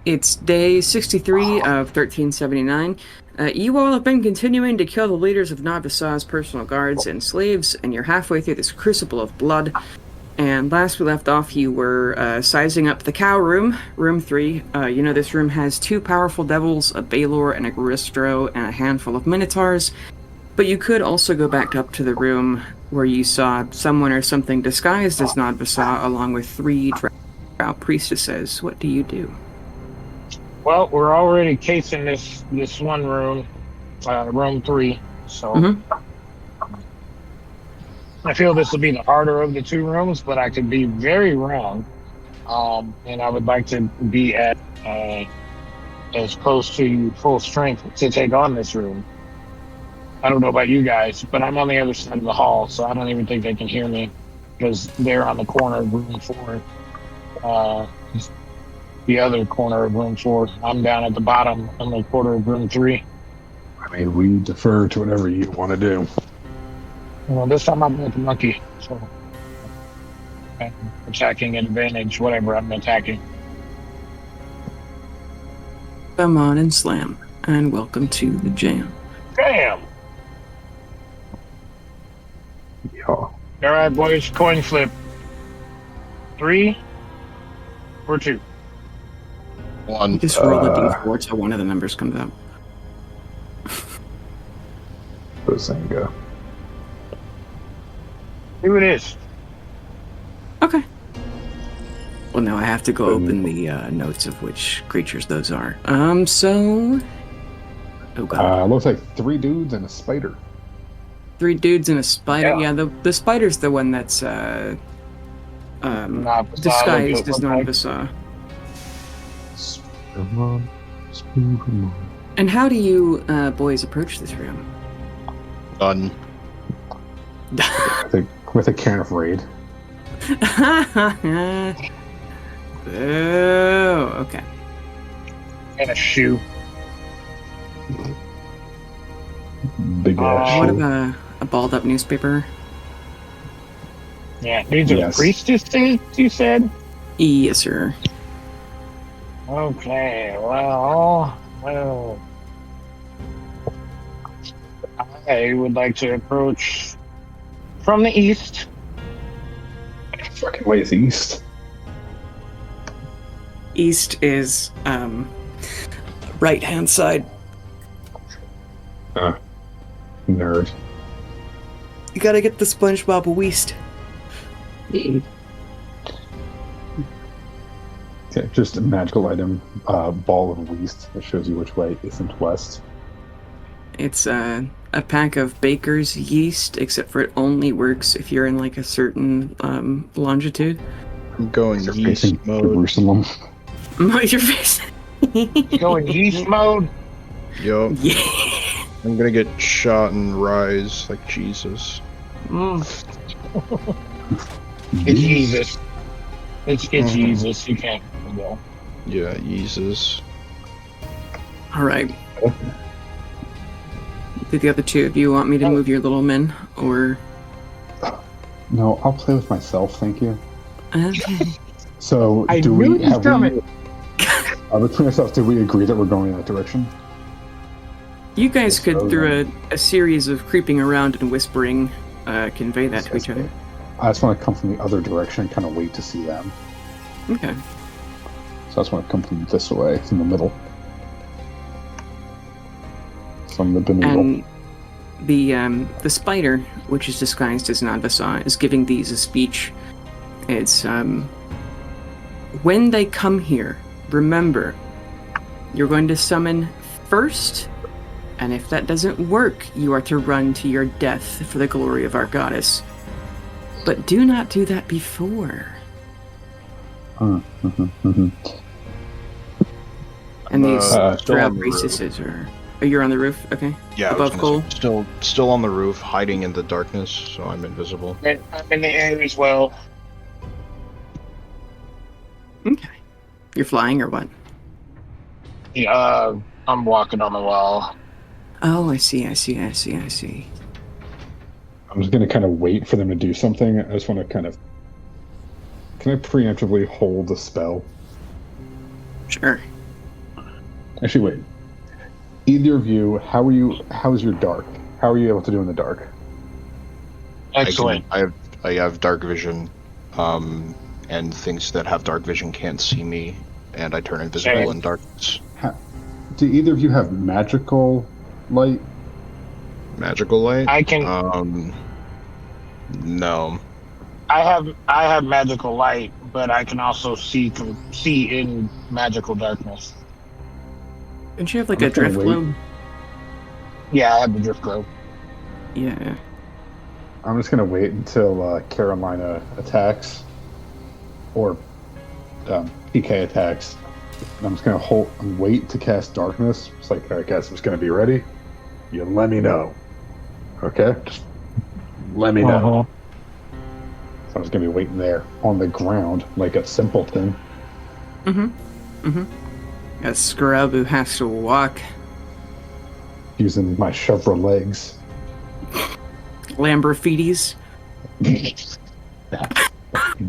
It's day 63 of 1379. You all have been continuing to kill the leaders of Navisa's personal guards and slaves, and you're halfway through this crucible of blood. And last we left off, you were sizing up the cow room, room 3. This room has 2 powerful devils, a Balor and a Garistro, and a handful of Minotaurs. But you could also go back up to the room where you saw someone or something disguised as Nadvasa, along with 3 drow priestesses. What do you do? Well, we're already casing this one room, room 3. So I feel this will be the harder of the 2 rooms, but I could be very wrong. And I would like to be at as close to full strength to take on this room. I don't know about you guys, but I'm on the other side of the hall, so I don't even think they can hear me because they're on the corner of room 4. The other corner of room 4. I'm down at the bottom on the corner of room 3. I mean, we defer to whatever you want to do. Well, this time I'm with the monkey, so attacking advantage, whatever I'm attacking. Come on and slam, and welcome to the jam. Damn! Yeah. All right, boys, coin flip. 3 or 2? 1. You just roll a d4 till one of the numbers comes up. Those things go. Who it is? Okay. Well, now I have to go open the notes of which creatures those are. Oh god. Looks like 3 dudes and a spider. 3 dudes and a spider. Yeah. Yeah, the spider's the one that's disguised as Narvasa. And how do you boys approach this room? Gun. With a can of Raid. Oh, okay. And a shoe. Big ass What shoe. about a balled up newspaper? Yeah, these are Yes. priestesses, you said? Yes, sir. Okay, well, I would like to approach from the east. Fucking ways east. East is right hand side. Nerd. You gotta get the SpongeBob West. Okay, just a magical item, ball of West that shows you which way isn't west. It's a pack of baker's yeast, except for it only works if you're in like a certain longitude. I'm going You're yeast facing mode. Jerusalem. Your face. Going east mode? Yup. Yeah. I'm gonna get shot and rise like Jesus. It's Jesus. It's Jesus. You can't go. Yeah, Jesus. All right. Do the other 2 of you want me to move your little men, or? No, I'll play with myself, thank you. Okay. So, I do knew we it was have coming. between ourselves, do we agree that we're going in that direction? You guys could, So, through a series of creeping around and whispering, convey that to each other. I just want to come from the other direction and kind of wait to see them. Okay. So I just want to come from this way, from the middle. From the middle. And the spider, which is disguised as Nadvasa, is giving these a speech. It's when they come here, remember, you're going to summon first, and if that doesn't work, you are to run to your death for the glory of our goddess. But do not do that before. And these still drow on the priestesses are... Oh, you're on the roof? Okay. Yeah, Above Cole? Still on the roof, hiding in the darkness, so I'm invisible. And I'm in the air as well. Okay. You're flying or what? Yeah, I'm walking on the wall. Oh, I see. I'm just going to kind of wait for them to do something. I just want to kind of... Can I preemptively hold the spell? Sure. Actually, wait. Either of you, how's your dark? How are you able to do in the dark? Excellent. I have dark vision, and things that have dark vision can't see me, and I turn invisible in darkness. Do either of you have magical light? Magical light? I can. No. I have magical light, but I can also see in magical darkness. Don't you have like I'm a just gonna drift wait. globe? Yeah, I have the drift globe. Yeah. I'm just gonna wait until Carolina attacks, or PK attacks. And I'm just gonna wait to cast darkness. It's like, all right, guys, I'm just gonna be ready. You let me know, okay? Just let me know. So I'm just gonna be waiting there on the ground like a simpleton. A scrub who has to walk. Using my Chevrolet legs. Lamborghinis.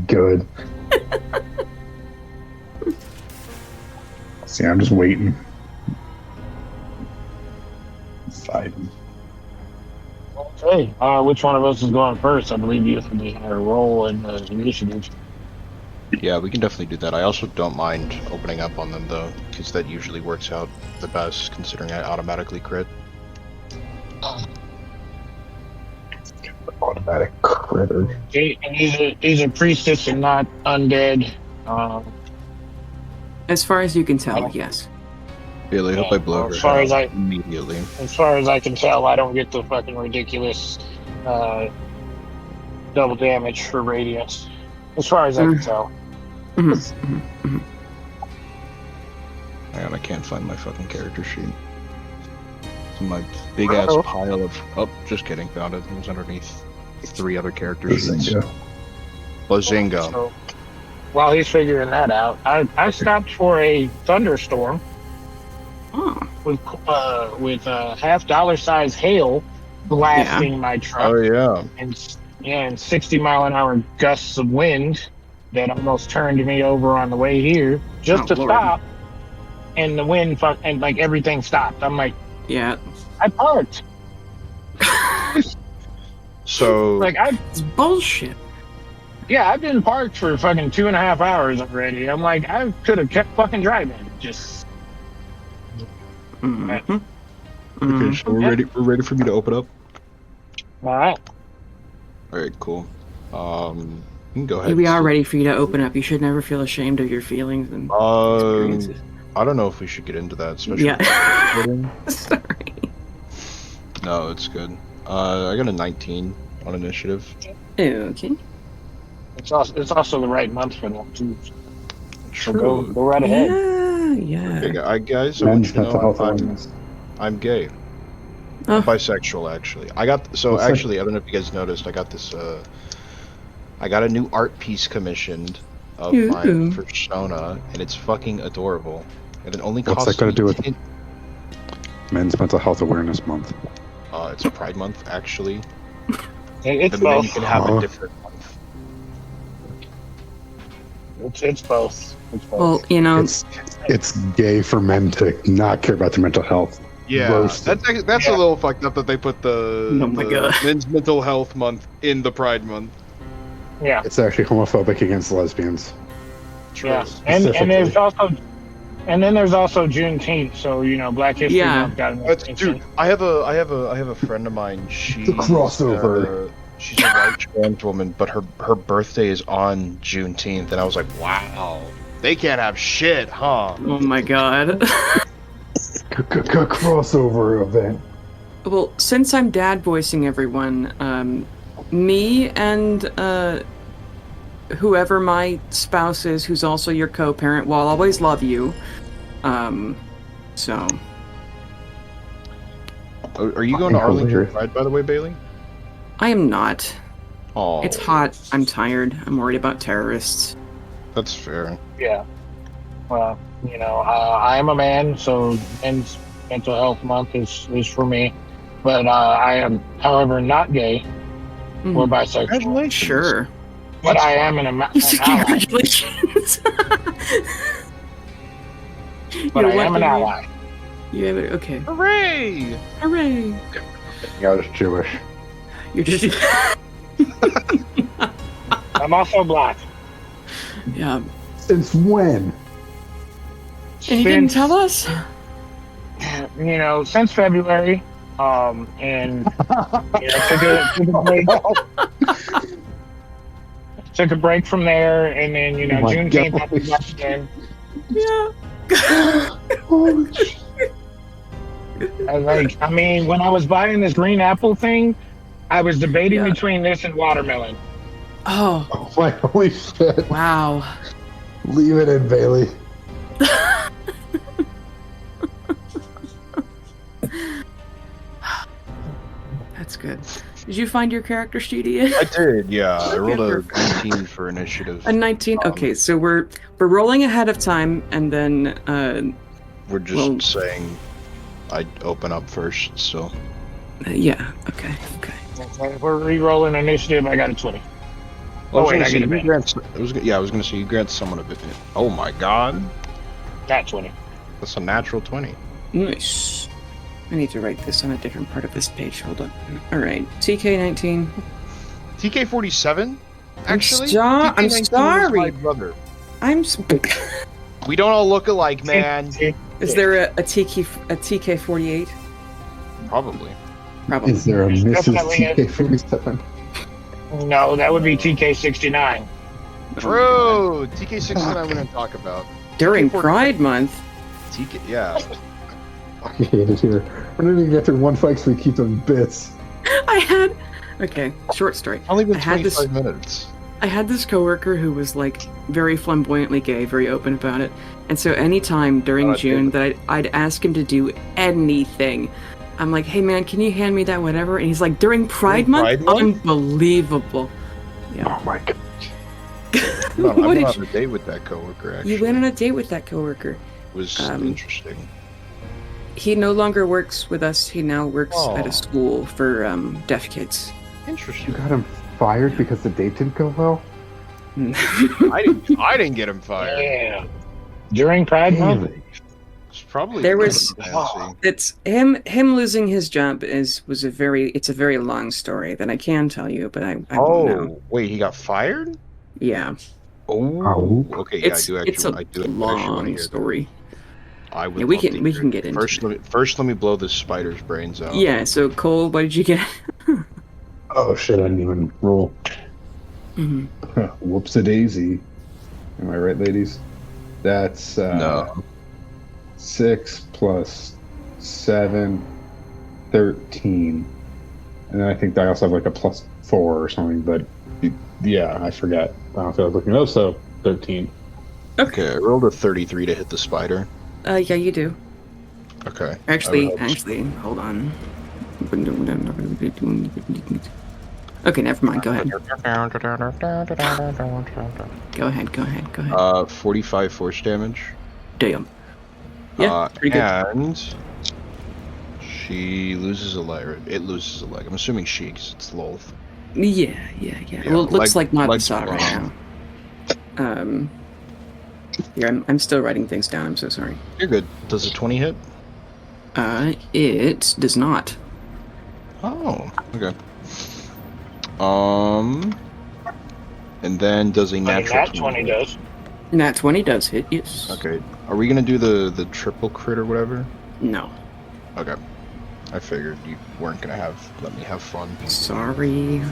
Good. See, I'm just waiting. Fighting. Okay. Which one of us is going first? I believe you have a role in the initiative. Yeah, we can definitely do that. I also don't mind opening up on them, though, because that usually works out the best, considering I automatically crit. Automatic critter. Okay, and he's a priestess and not undead. As far as you can tell, yes. Really, I hope I blow her as far head as out I- immediately. As far as I can tell, I don't get the fucking ridiculous double damage for radiance. As far as I can tell. Mhm. Hang on, I can't find my fucking character sheet. It's in my big ass pile of. Oh, just kidding. Found it. It was underneath 3 other character sheets. Bazinga. So, while he's figuring that out, I stopped for a thunderstorm Oh. with half dollar size hail blasting my truck. Oh yeah. and 60-mile-an-hour gusts of wind that almost turned me over on the way here just to Lord. stop, and the wind and like everything stopped. I'm like, Yeah. I parked. So Like It's bullshit. I've been parked for fucking 2.5 hours already. I'm like, I could have kept fucking driving. Just Mhm. okay, so we're ready. We're ready for me to open up. all right. All right, cool. You can go ahead. We are ready for you to open up. You should never feel ashamed of your feelings and experiences. I don't know if we should get into that, especially. Yeah. Sorry. No, it's good. I got a 19 on initiative. Okay. It's also the right month for them too. So True. go right ahead. Yeah. Okay, guys, I want Men's you to mental know health awareness. I'm gay. Oh. I'm bisexual, actually. I don't know if you guys noticed, I got this, I got a new art piece commissioned of mine for Shona, and it's fucking adorable. And it only costs What's that got to do with me Men's Mental Health Awareness Month? it's Pride Month, actually. It's The men both. can have a different month. It's both. It's both. Well, you know, It's gay for men to not care about their mental health. Yeah, Roasted. that's a little fucked up that they put Oh my God. Men's Mental Health Month in the Pride Month. Yeah. It's actually homophobic against lesbians. Yeah. And there's also Juneteenth, so Black History Yeah. Month got an Dude, extension. I have a friend of mine. She's a crossover. She's a white trans woman, but her birthday is on Juneteenth, and I was like, wow, they can't have shit, huh? oh my god. Crossover event. Well, since I'm dad voicing everyone, me and whoever my spouse is, who's also your co-parent, will always love you. So. Are you going to Arlington Pride, by the way, Bailey? I am not. Oh, It's hot. I'm tired. I'm worried about terrorists. That's fair. Yeah. Well, I am a man, so Men's Mental Health Month is for me. But I am, however, not gay or bisexual. Congratulations. Sure. But I am an ally. Congratulations. but I You're am an lucky, man. ally. You have it. Okay. Hooray! Hooray! Yeah, I was Jewish. You're just. I'm also black. Yeah. Since when? And you didn't tell us? Since February. And took a break from there, and then Oh my June came God. back again. Yeah. Holy shit. When I was buying this green apple thing, I was debating Yeah. between this and watermelon. Oh, Oh my holy shit. wow. Leave it in, Bailey. That's good. Did you find your character sheet, Ian? I did, yeah. I rolled a Perfect. 19 for initiative. A 19. Okay, so we're rolling ahead of time, and then We're just well- saying I'd open up first, so. yeah. Okay. If we're re-rolling initiative, I got a 20. Oh, wait, I get a you bit. grant, I was gonna say you grant someone a bit. Oh my god, Not 20. that's a natural 20. Nice. I need to write this on a different part of this page. Hold on. All right. TK19. TK 47. Actually, I'm TK 19 sorry. is my brother. We don't all look alike, man. Is there a TK 48? Probably. Probably. Is there a Mrs. Definitely is. TK47? No, that would be TK 69. Bro, TK 69 we didn't talk about. During TK Pride Month. TK, yeah. I hate it here. We're not even get through one fight, so we keep them bits. Okay, short story. Only been I had 25 minutes. I had this coworker who was like very flamboyantly gay, very open about it. And so anytime during June that I'd ask him to do anything, I'm like, hey man, can you hand me that whatever? And he's like, during Pride Month? Unbelievable. Yeah. Oh my god. No, I What went did on a date with that coworker, actually. You went on a date with that coworker. It was interesting. He no longer works with us. He now works at Oh. a school for deaf kids. You Interesting. got him fired because the date didn't go well? I didn't get him fired. Yeah. During Pride Month? Really? It's probably There was- fancy. It's him losing his job it's a very long story that I can tell you, but I won't know. Oh, wait, he got fired? Yeah. Oh. Okay, yeah, It's I do it's a actually want to long hear that. story. I would Yeah, we love to can hear it. get into it. First, let me blow this spider's brains out. Yeah, so Cole, what did you get? Oh shit, I didn't even roll. Mhm. Whoops-a-daisy. Am I right, ladies? That's No. 6 plus 7, 13. And then I think I also have like a plus 4 or something, but yeah, I forgot. I don't feel like looking it up, so 13. Okay, I rolled a 33 to hit the spider. Yeah, you do. Okay. Actually, I would- hold on. Okay, never mind. Go ahead. Go ahead. 45 force damage. Damn. Yeah, pretty good. And she loses a leg. Or it loses a leg. I'm assuming she, 'cause it's Lolth. Yeah. Well, it looks like not the legs saw right wrong. now. Here, I'm still writing things down. I'm so sorry. You're good. Does a 20 hit? It does not. Oh, okay. And then does a natural That 20 does. Nat 20 does hit. Yes. Okay. Are we gonna do the triple crit or whatever? No. Okay. I figured you weren't gonna let me have fun. Sorry.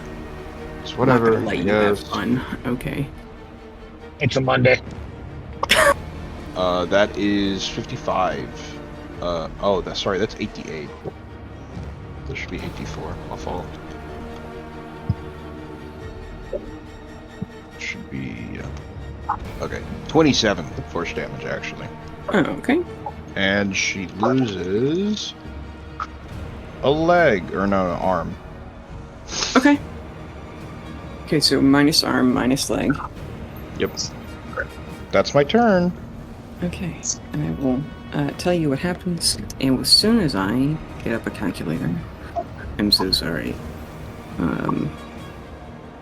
It's I'm whatever. not gonna let you have Yes. fun. Okay. It's a Monday. That is 55. That's 88. There should be 84. My fault. Should be okay. 27 force damage actually, Oh, okay. and she loses a leg or no, an arm. Okay. Okay, so minus arm, minus leg. Yep. That's my turn. Okay, and I will tell you what happens and as soon as I get up a calculator. I'm so sorry.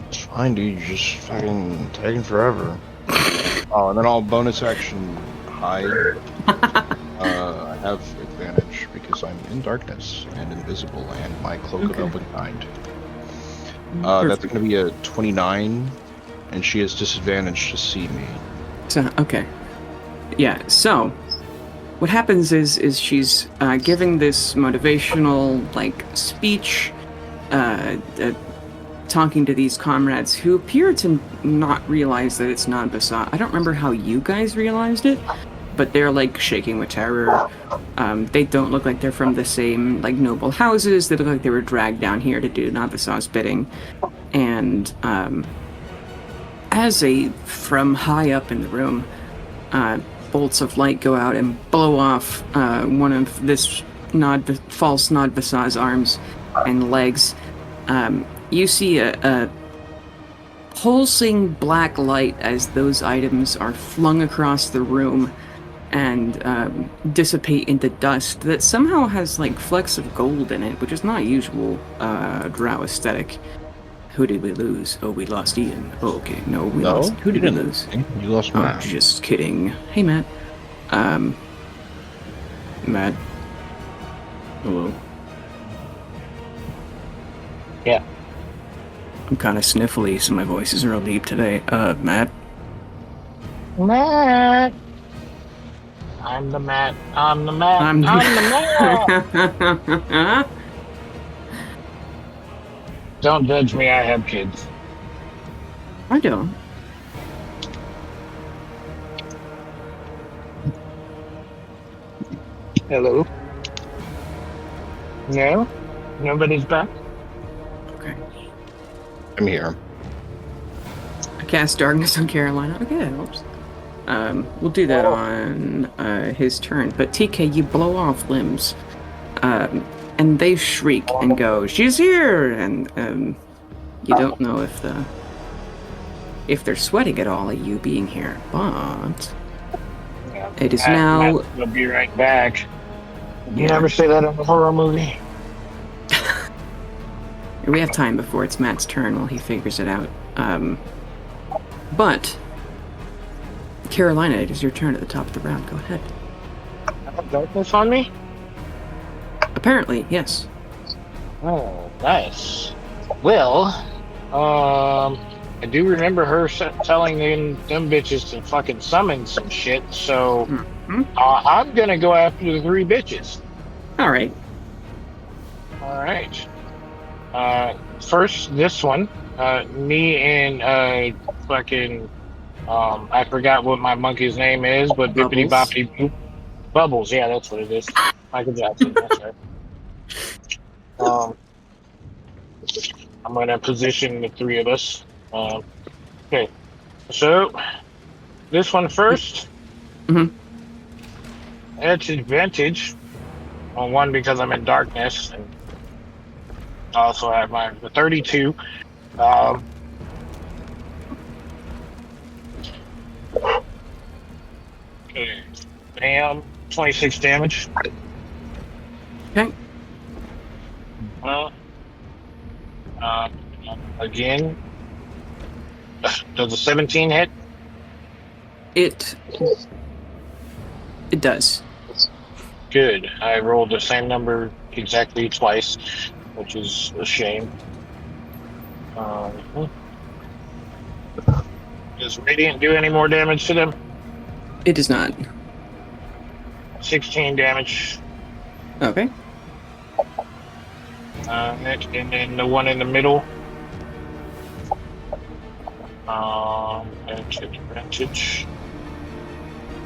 It's fine, dude. You're just fucking taking forever. Oh, and then I'll bonus action hide. have advantage because I'm in darkness and invisible, and my cloak of elven kind. That's going to be a 29, and she has disadvantage to see me. So, okay. Yeah, so what happens is she's giving this motivational, like, speech, talking to these comrades who appear to not realize that it's non-Basad. I don't remember how you guys realized it, but they're, like, shaking with terror. They don't look like they're from the same, like, noble houses. They look like they were dragged down here to do non-Basad's bidding. And, from high up in the room, bolts of light go out and blow off one of this false Nod Basad's arms and legs. You see a pulsing black light as those items are flung across the room and dissipate into dust that somehow has like flecks of gold in it, which is not usual drow aesthetic. Who did we lose? Oh, we lost Ian. Oh, okay. No, we lost. Who did we lose? You lost Matt. Oh, just kidding. Hey, Matt. Matt. Hello. Yeah. I'm kind of sniffly, so my voice is real deep today. Matt? Matt! I'm the Matt. I'm the Matt. I'm the Matt! Don't judge me, I have kids. I don't. Hello? No? Nobody's back? Okay. I'm here. I cast Darkness on Carolina. Okay, that helps. We'll do that on his turn. But TK, you blow off limbs. And they shriek and go, "She's here!" And you don't know if they're sweating at all at you being here. But Yeah, it is now... We'll be right back. You never say that in a horror movie. We have time before it's Matt's turn while he figures it out. But Carolina, it is your turn at the top of the round. Go ahead. I have darkness on me? Apparently, yes. Oh, nice. Well, I do remember her telling them bitches to fucking summon some shit, so I'm gonna go after the 3 bitches. All right. Alright. First, this one. Me and fucking I forgot what my monkey's name is, but Bippity Boppity Boop. Bubbles, yeah, that's what it is. Michael Jackson, that's right. I'm gonna position the 3 of us. Okay, so this one first. It's advantage on 1 because I'm in darkness, and I also have my 32. Okay, bam, 26 damage. Okay. Again, does a 17 hit? It does. Good. I rolled the same number exactly twice, which is a shame. Does Radiant do any more damage to them? It does not. 16 damage. Okay. Next, and then the one in the middle. Advantage.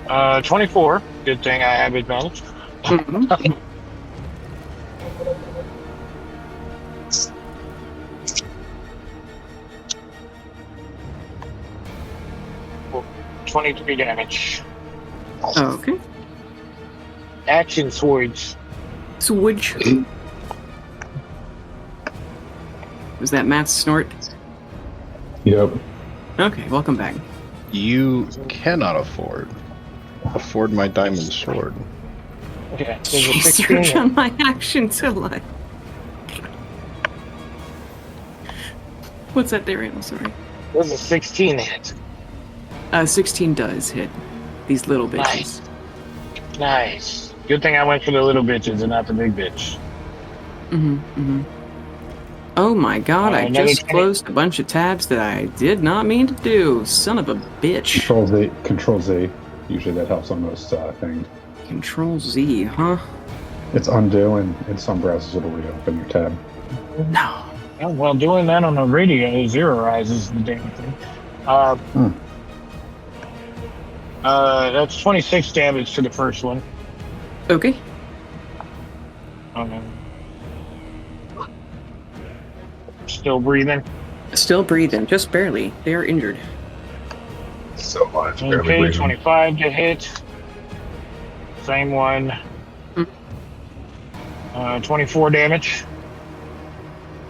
24. Good thing I have advantage. Mm-hmm. 23 damage. Okay. Action swords. Switch. Was that Matt's snort? Yep. Okay, welcome back. You cannot afford my diamond sword. Okay, there's a Jeez, 16 you're hit. on my action till I... What's that there, Randall? Sorry. There's a 16 hit. 16 does hit these little bitches. Nice. Good thing I went for the little bitches and not the big bitch. Oh my god, I Another just 20. closed a bunch of tabs that I did not mean to do. Son of a bitch. Control Z. Usually that helps on most things. Control Z, huh? It's undo, and in some browsers it'll reopen your tab. No. Oh, well, doing that on the radio zeroizes the damn thing. That's 26 damage to the first one. Okay. Still breathing. Still breathing, just barely. They are injured. So much. Okay, 25 to hit. Same one. 24 damage.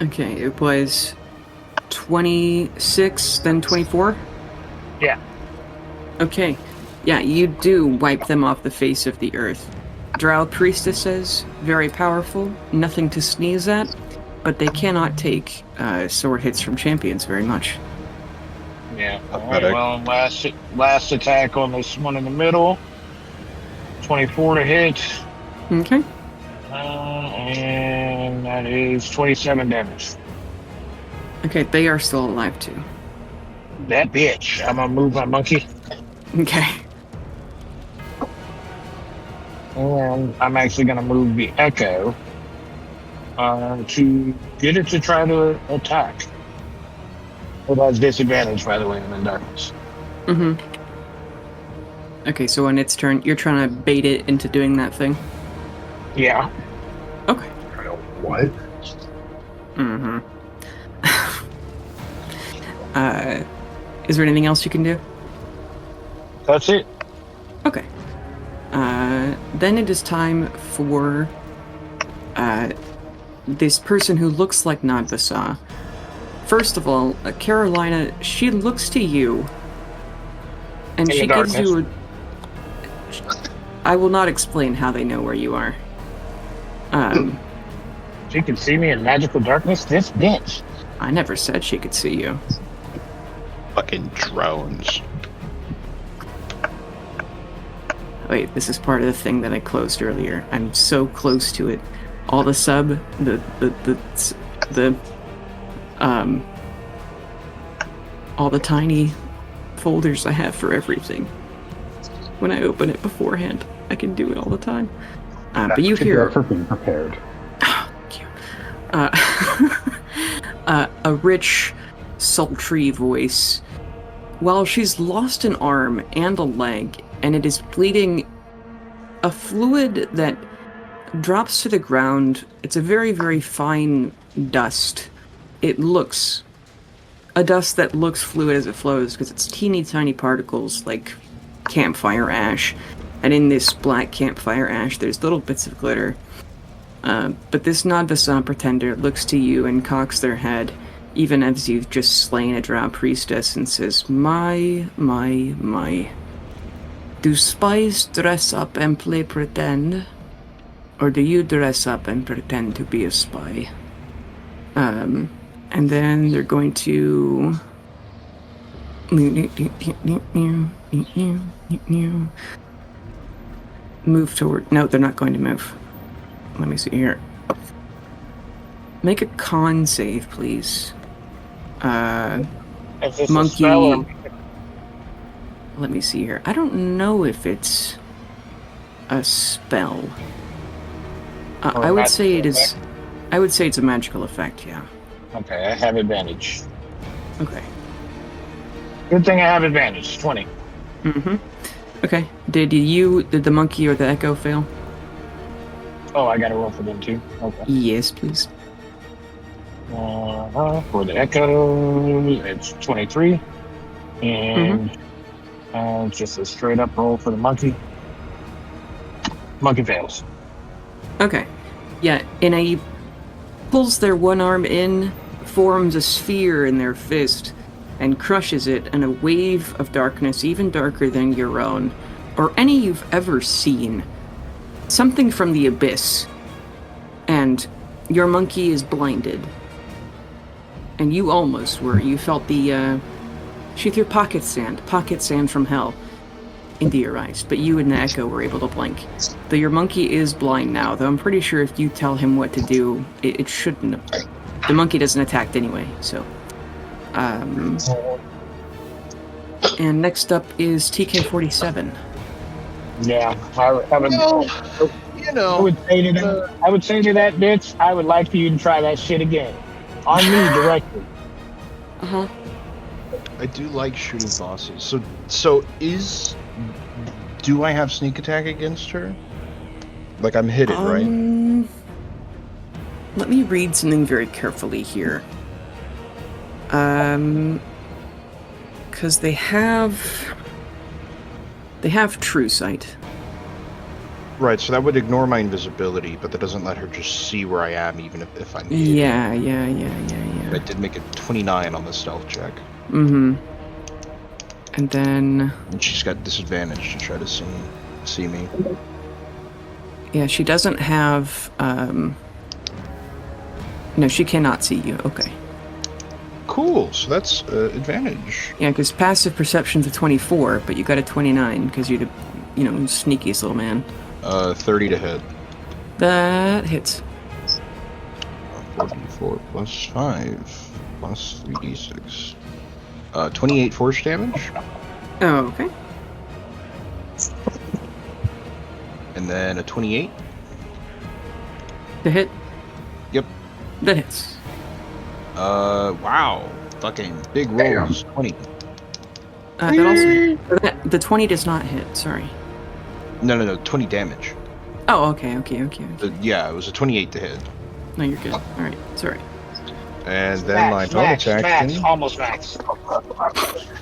Okay, it was 26, then 24? Yeah. Okay. Yeah, you do wipe them off the face of the earth. Drow priestesses, very powerful, nothing to sneeze at, but they cannot take sword hits from champions very much. Yeah. All right, well, last attack on this one in the middle. 24 to hit. Okay. And that is 27 damage. Okay, they are still alive too. That bitch. I'm gonna move my monkey. Okay. And I'm actually gonna move the echo to get it to try to attack. It has disadvantage, by the way, I'm in darkness. Okay, so when it's turn, you're trying to bait it into doing that thing? Yeah. Okay. What? Is there anything else you can do? That's it. Okay. Then it is time for this person who looks like Nadvasa. First of all, Carolina, she looks to you, and she gives you a... I will not explain how they know where you are. She can see me in magical darkness? This bitch. I never said she could see you. Fucking drones. Wait, this is part of the thing that I closed earlier. I'm so close to it. All the all the tiny folders I have for everything. When I open it beforehand, I can do it all the time. But you hear for being prepared. Thank you. A rich, sultry voice. While she's lost an arm and a leg, and it is bleeding, a fluid that drops to the ground. It's a very, very fine dust. It looks a dust that looks fluid as it flows because it's teeny tiny particles like campfire ash. And in this black campfire ash, there's little bits of glitter. But this Nadvasa pretender looks to you and cocks their head, even as you've just slain a drow priestess, and says, My. Do spies dress up and play pretend? Or do you dress up and pretend to be a spy? And then they're going to... move toward... No, they're not going to move. Let me see here. Make a con save, please. Monkey... Let me see here. I don't know if it's a spell. I would say it is... I would say it's a magical effect, yeah. Okay, I have advantage. Okay. Good thing I have advantage. 20. Okay. Did the monkey or the echo fail? Oh, I gotta roll for them too? Okay. Yes, please. For the echo, it's 23. And just a straight up roll for the monkey. Monkey fails. Okay. Yeah, pulls their one arm in, forms a sphere in their fist, and crushes it, and a wave of darkness even darker than your own, or any you've ever seen. Something from the abyss. And your monkey is blinded. And you almost were. You felt the, she threw pocket sand from hell. into your eyes, but you and the Echo were able to blink. Though your monkey is blind now, though I'm pretty sure if you tell him what to do, it shouldn't. The monkey doesn't attack anyway, so. And next up is TK-47. Yeah, I would. You know, I would say to that bitch, I would like for you to try that shit again, on me directly. Uh-huh. I do like shooting bosses. So do I have sneak attack against her? Like I'm hidden, right? Let me read something very carefully here. Because they have true sight. Right, so that would ignore my invisibility, but that doesn't let her just see where I am, even if I'm hidden. Yeah. But I did make a 29 on the stealth check. Mm-hmm. And then... And she's got disadvantage to try to see me. Yeah, she doesn't have... No, she cannot see you. Okay. Cool, so that's advantage. Yeah, because passive perception's a 24, but you got a 29, because you're the, sneakiest little man. 30 to hit. That hits. 44 plus 5 plus 3d6. 28 force damage. Oh, okay. And then a 28. To hit? Yep. That hits. Wow. Fucking big rolls. 20. That also... The 20 does not hit, sorry. No, 20 damage. Oh, okay. Yeah, it was a 28 to hit. No, you're good. Alright, sorry. And then my bonus action Almost max.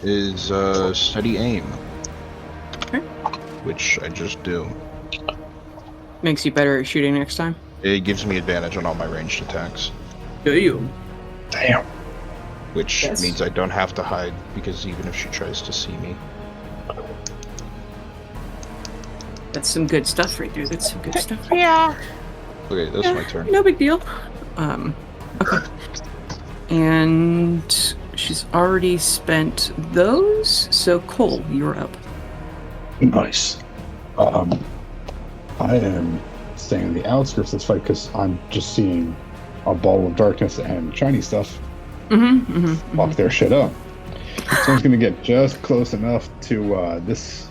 is steady aim. Okay. Which I just do. Makes you better at shooting next time? It gives me advantage on all my ranged attacks. Damn. Which Yes. means I don't have to hide, because even if she tries to see me. That's some good stuff right there. That's some good stuff. Yeah. Okay, that's my turn. No big deal. Okay. And she's already spent those, so Cole, you're up. Nice. I am staying on the outskirts of this fight because I'm just seeing a ball of darkness and shiny stuff fuck their shit up. So I'm just gonna get just close enough to this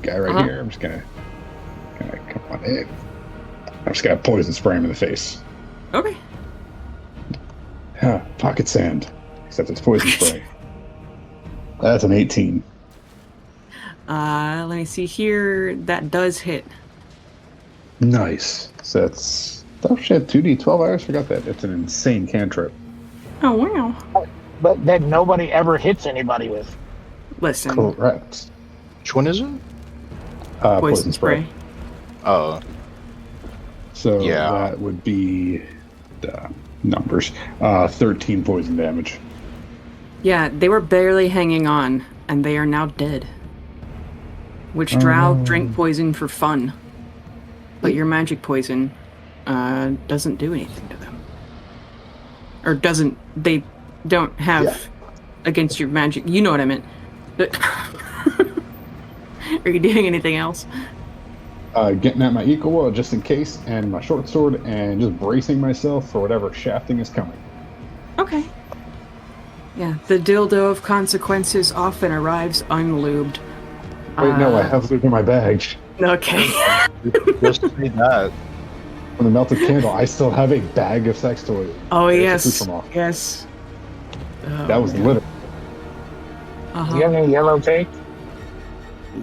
guy right here. I'm just gonna come on in. I'm just gonna poison spray him in the face. Okay. Pocket sand, except it's poison spray. That's an 18. Let me see here. That does hit. Nice. So that's 2d12. I always forgot that. It's an insane cantrip. Oh, wow. But that nobody ever hits anybody with. Listen. Correct. Which one is it? Poison spray. Oh. So Yeah. that would be the numbers. 13 poison damage. Yeah, they were barely hanging on, and they are now dead. Which drow drink poison for fun. But your magic poison doesn't do anything to them. Or they don't have against your magic, you know what I meant. But are you doing anything else? Getting at my equal just in case, and my short sword, and just bracing myself for whatever shafting is coming. Okay. Yeah, the dildo of consequences often arrives unlubed. Wait, no, I have lube in my bag. Okay. Just say that. From the melted candle, I still have a bag of sex toys. Oh, It's a yes. supermarket. Yes. Oh, That was man. literally. Do you have any yellow cake?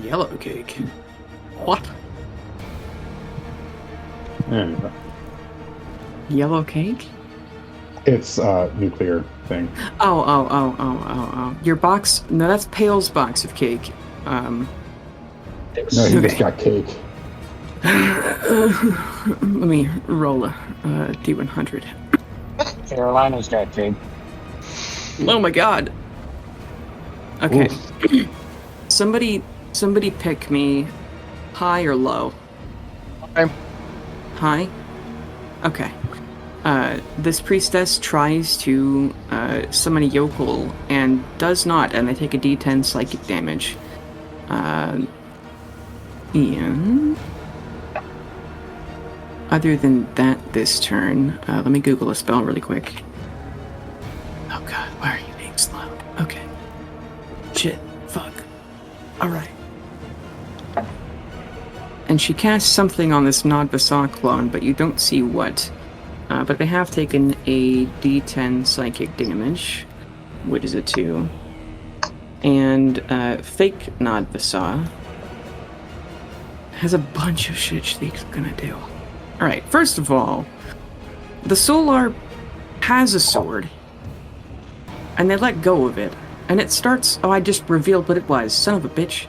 Yellow cake. What? Anyway, Yellow cake? it's a nuclear thing. Oh. Your box? No, that's Pale's box of cake. No, he Okay. just got cake. Let me roll a D100. Carolina's got cake. Oh my god. Okay. Somebody pick me high or low. High? Okay. This priestess tries to summon a yokel and does not, and they take a D10 psychic damage. And other than that, this turn, let me Google a spell really quick. Oh god, why are you being slow? Okay. Shit. Fuck. Alright. And she casts something on this Nodvasa clone, but you don't see what. But they have taken a d10 psychic damage. What is it to? And fake Nodvasa has a bunch of shit she's gonna do. Alright, first of all, the Solar has a sword, and they let go of it. And it starts... Oh, I just revealed what it was. Son of a bitch.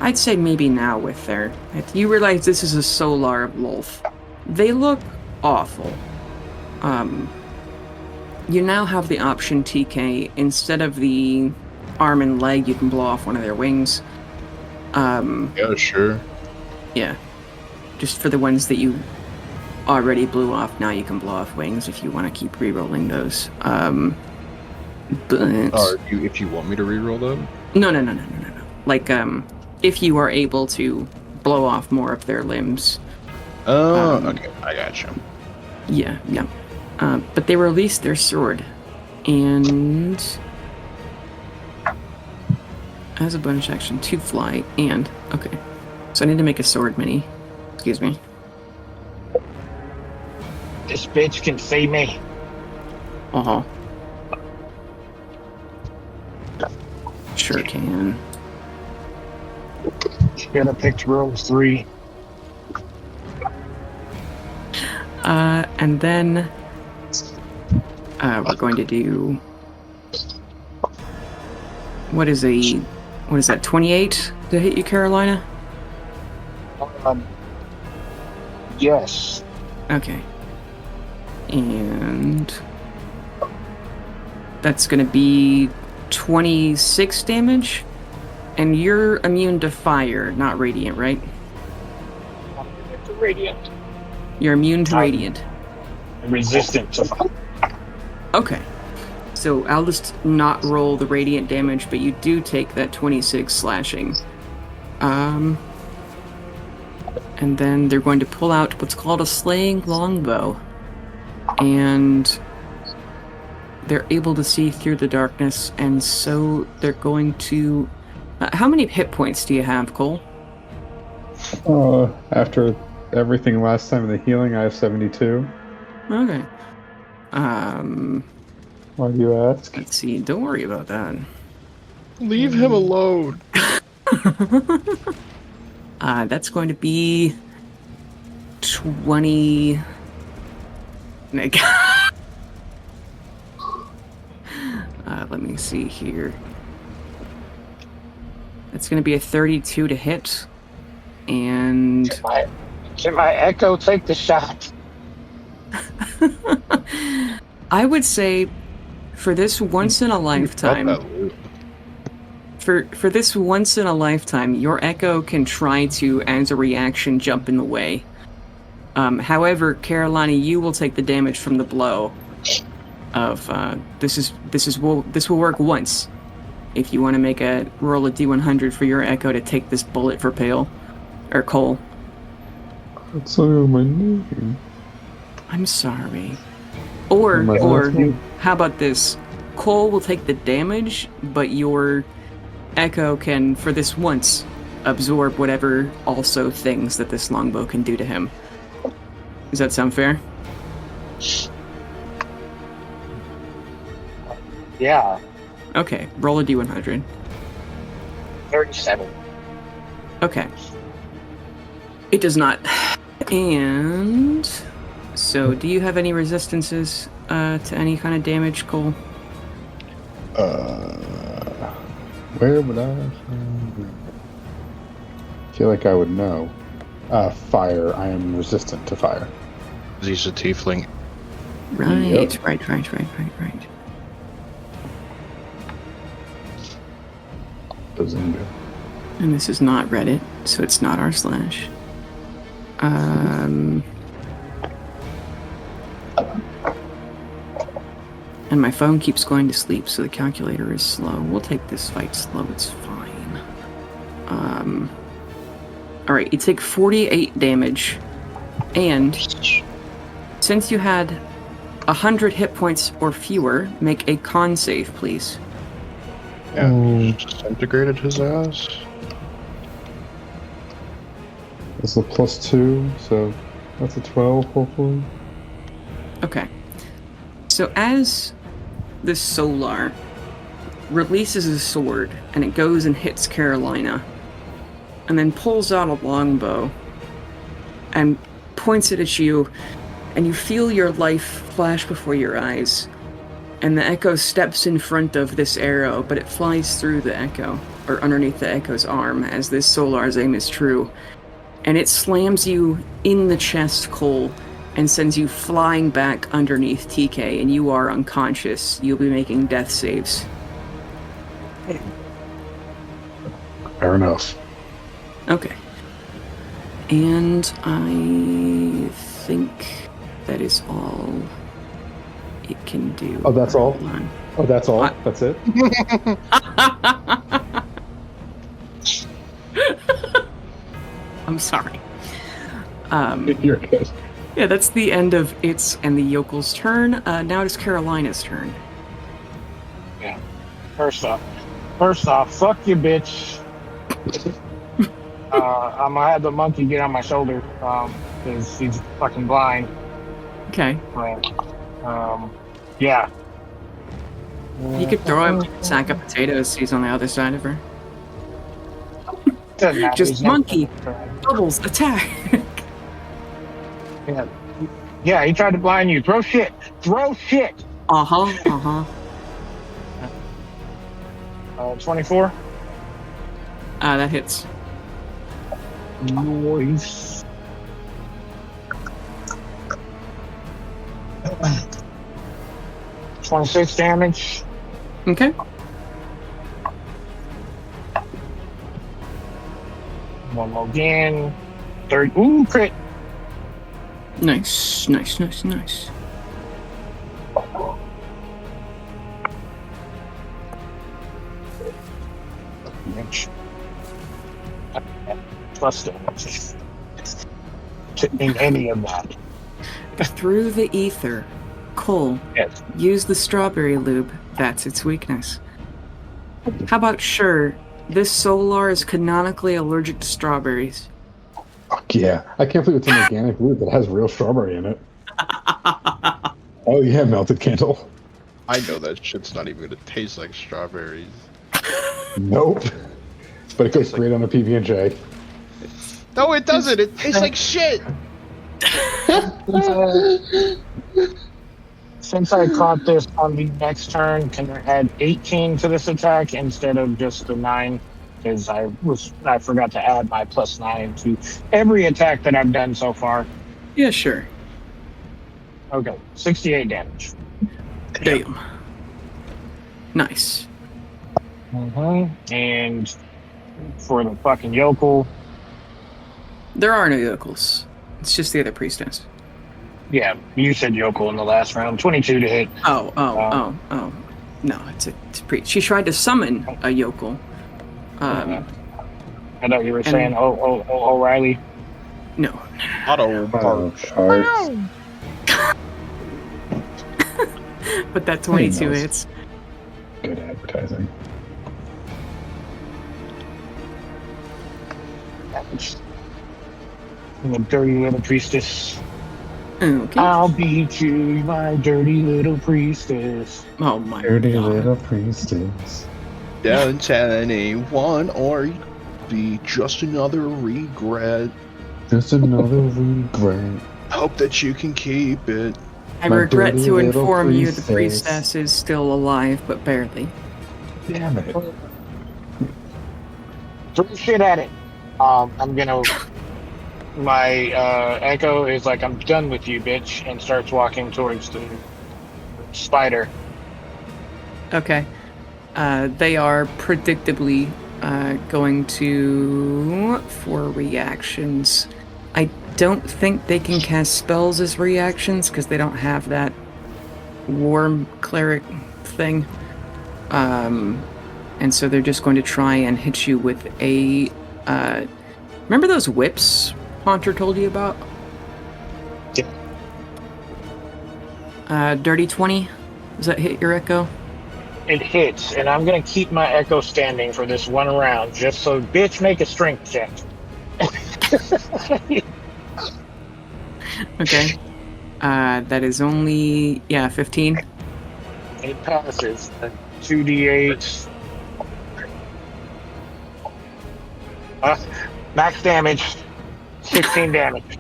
I'd say maybe now with their... You realize this is a Solar Lolth. They look awful. You now have the option, TK, instead of the arm and leg, you can blow off one of their wings. Yeah, sure. Yeah. Just for the ones that you already blew off, now you can blow off wings if you want to keep re-rolling those. But... if you want me to re-roll them? No. Like, if you are able to blow off more of their limbs. Oh, okay. I gotcha. Yeah. But they released their sword. And... as a bonus action, to fly, and... Okay. So I need to make a sword mini. Excuse me. This bitch can see me. Uh-huh. Sure can. Should have picked room 3. And then... we're going to do... What is that, 28 to hit you, Carolina? Yes. Okay. And... that's gonna be 26 damage? And you're immune to fire, not radiant, right? Radiant. You're immune to radiant. Resistant to fire. Okay. So I'll just not roll the radiant damage, but you do take that 26 slashing. And then they're going to pull out what's called a slaying longbow. And they're able to see through the darkness, and so they're going to... how many hit points do you have, Cole? After everything last time in the healing, I have 72. Okay. Why do you ask? Let's see. Don't worry about that. Leave him alone. That's going to be 20... let me see here. It's going to be a 32 to hit. And... Can my Echo take the shot? I would say for this once in a lifetime... For this once in a lifetime, your Echo can try to, as a reaction, jump in the way. However, Carolina, you will take the damage from the blow. Of this will work once. If you want to make a roll a d100 for your Echo to take this bullet for Pale or Cole. That's my name. I'm sorry. Or how about this? Cole will take the damage, but your Echo can, for this once, absorb whatever also things that this longbow can do to him. Does that sound fair? Yeah. Okay, roll a d100. 37. Okay. It does not. And... so, do you have any resistances to any kind of damage, Cole? Where would I feel like I would know? Fire. I am resistant to fire. He's a tiefling. Right, Yep. right. Bazinga. And this is not Reddit, so it's not r/. And my phone keeps going to sleep, so the calculator is slow. We'll take this fight slow, it's fine. Alright, you take 48 damage. And since you had 100 hit points or fewer, make a con save, please. Yeah, he just disintegrated his ass. It's a +2, so that's a 12, hopefully. Okay. So as this Solar releases a sword, and it goes and hits Carolina, and then pulls out a longbow, and points it at you, and you feel your life flash before your eyes. And the Echo steps in front of this arrow, but it flies through the Echo, or underneath the Echo's arm, as this Solar's aim is true. And it slams you in the chest, Cole, and sends you flying back underneath TK, and you are unconscious. You'll be making death saves. Fair enough. Okay. And I think that is all it can do. Oh, that's all? Hold on. Oh, that's all? That's it? I'm sorry. You're good. Yeah, that's the end of its and the yokel's turn. Now it is Carolina's turn. Yeah. First off, fuck you, bitch. I'm gonna have the monkey get on my shoulder, because he's fucking blind. Okay. Yeah. You could throw him a sack of potatoes. He's on the other side of her. Doesn't matter. Just He's never monkey. gonna try. Doubles attack. Yeah. Yeah, he tried to blind you. Throw shit. Uh-huh, uh-huh. 24. That hits. Nice. $26 damage. Okay. One more again. 30. Ooh, crit. Nice. Damage. Plus damage. In any of that. Through the ether, Cole, Yes. use the strawberry lube. That's its weakness. How about sure, this Solar is canonically allergic to strawberries. Fuck yeah. I can't believe it's an organic root that has real strawberry in it. Oh yeah, melted candle. I know that shit's not even gonna taste like strawberries. Nope. But it goes great on a PB&J. No, it doesn't. It tastes like shit. Since I caught this on the next turn, can I add 18 to this attack instead of just the 9? Because I forgot to add my +9 to every attack that I've done so far. Yeah, sure. Okay, 68 damage. Damn. Nice. And for the fucking yokel, There are no yokels. It's just the other priestess. yeah, you said yokel in the last round. 22 to hit. Oh. No, it's a priest. She tried to summon a yokel. I thought you were saying O'Reilly. No. Auto Parts. But that 22 knows? hits. Good advertising. I'm a dirty little priestess. Okay. I'll beat you, my dirty little priestess. Oh my Dirty god. little priestess. Don't tell anyone or be just another regret. Just another regret. Hope that you can keep it. I My regret dirty to little inform you the priestess. priestess is still alive, but barely. Damn it. Throw shit at it. I'm gonna. My echo is like, I'm done with you, bitch, and starts walking towards the spider. Okay. They are predictably going to... for reactions. I don't think they can cast spells as reactions, because they don't have that warm cleric thing. and so they're just going to try and hit you with a. Remember those whips Haunter told you about? Yeah. Dirty 20. Does that hit your echo? It hits, and I'm gonna keep my echo standing for this one round, just so bitch make a strength check. Okay. That is only 15. It passes. 2d8. Max damage. 16 damage.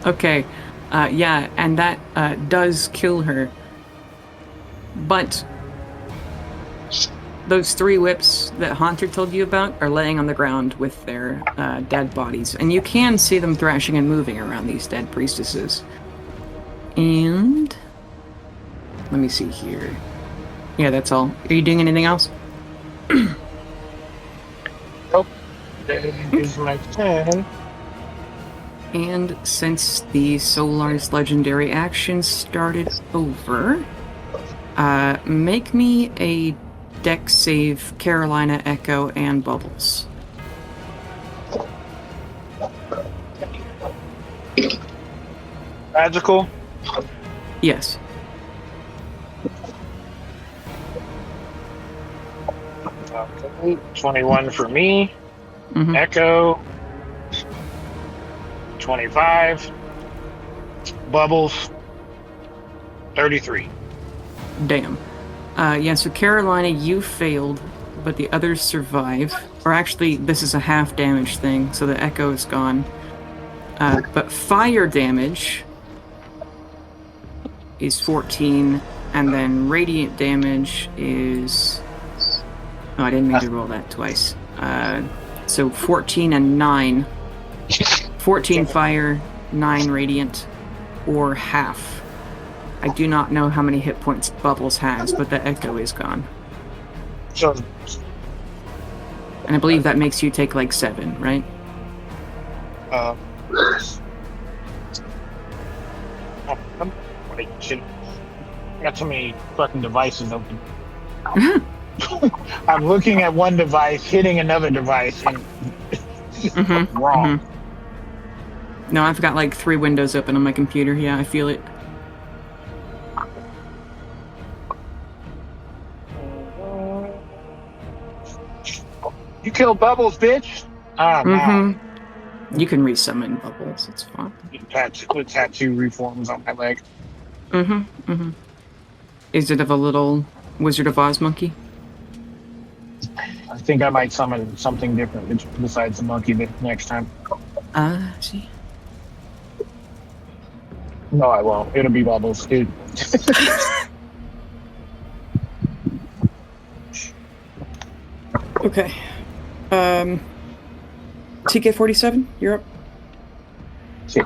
Okay. And that does kill her. But those 3 whips that Haunter told you about are laying on the ground with their dead bodies. And you can see them thrashing and moving around these dead priestesses. And let me see here. Yeah, that's all. Are you doing anything else? Nope. That is my turn. And since the Solar's legendary action started over, make me a dex save, Carolina, Echo, and Bubbles. Magical. Yes. Okay. 21 for me. Mm-hmm. Echo. 25. Bubbles. 33. Damn. So Carolina, you failed, but the others survive. Or actually, this is a half damage thing, so the echo is gone. But fire damage is 14, and then radiant damage is... Oh, I didn't mean to roll that twice. So 14 and 9. 14 fire, 9 radiant, or half. I do not know how many hit points Bubbles has, but the echo is gone. So, And I believe that makes you take like 7, right? Wait, shit. I got so many fucking devices open. I'm looking at one device, hitting another device, and wrong. No, I've got like 3 windows open on my computer. Yeah, I feel it. You killed Bubbles, bitch! Ah, man. You can resummon Bubbles. It's fine. Tattoo reforms on my leg. Is it of a little Wizard of Oz monkey? I think I might summon something different besides the monkey next time. See. No, I won't. It'll be Bubbles, dude. Okay. TK-47, you're up. Shit.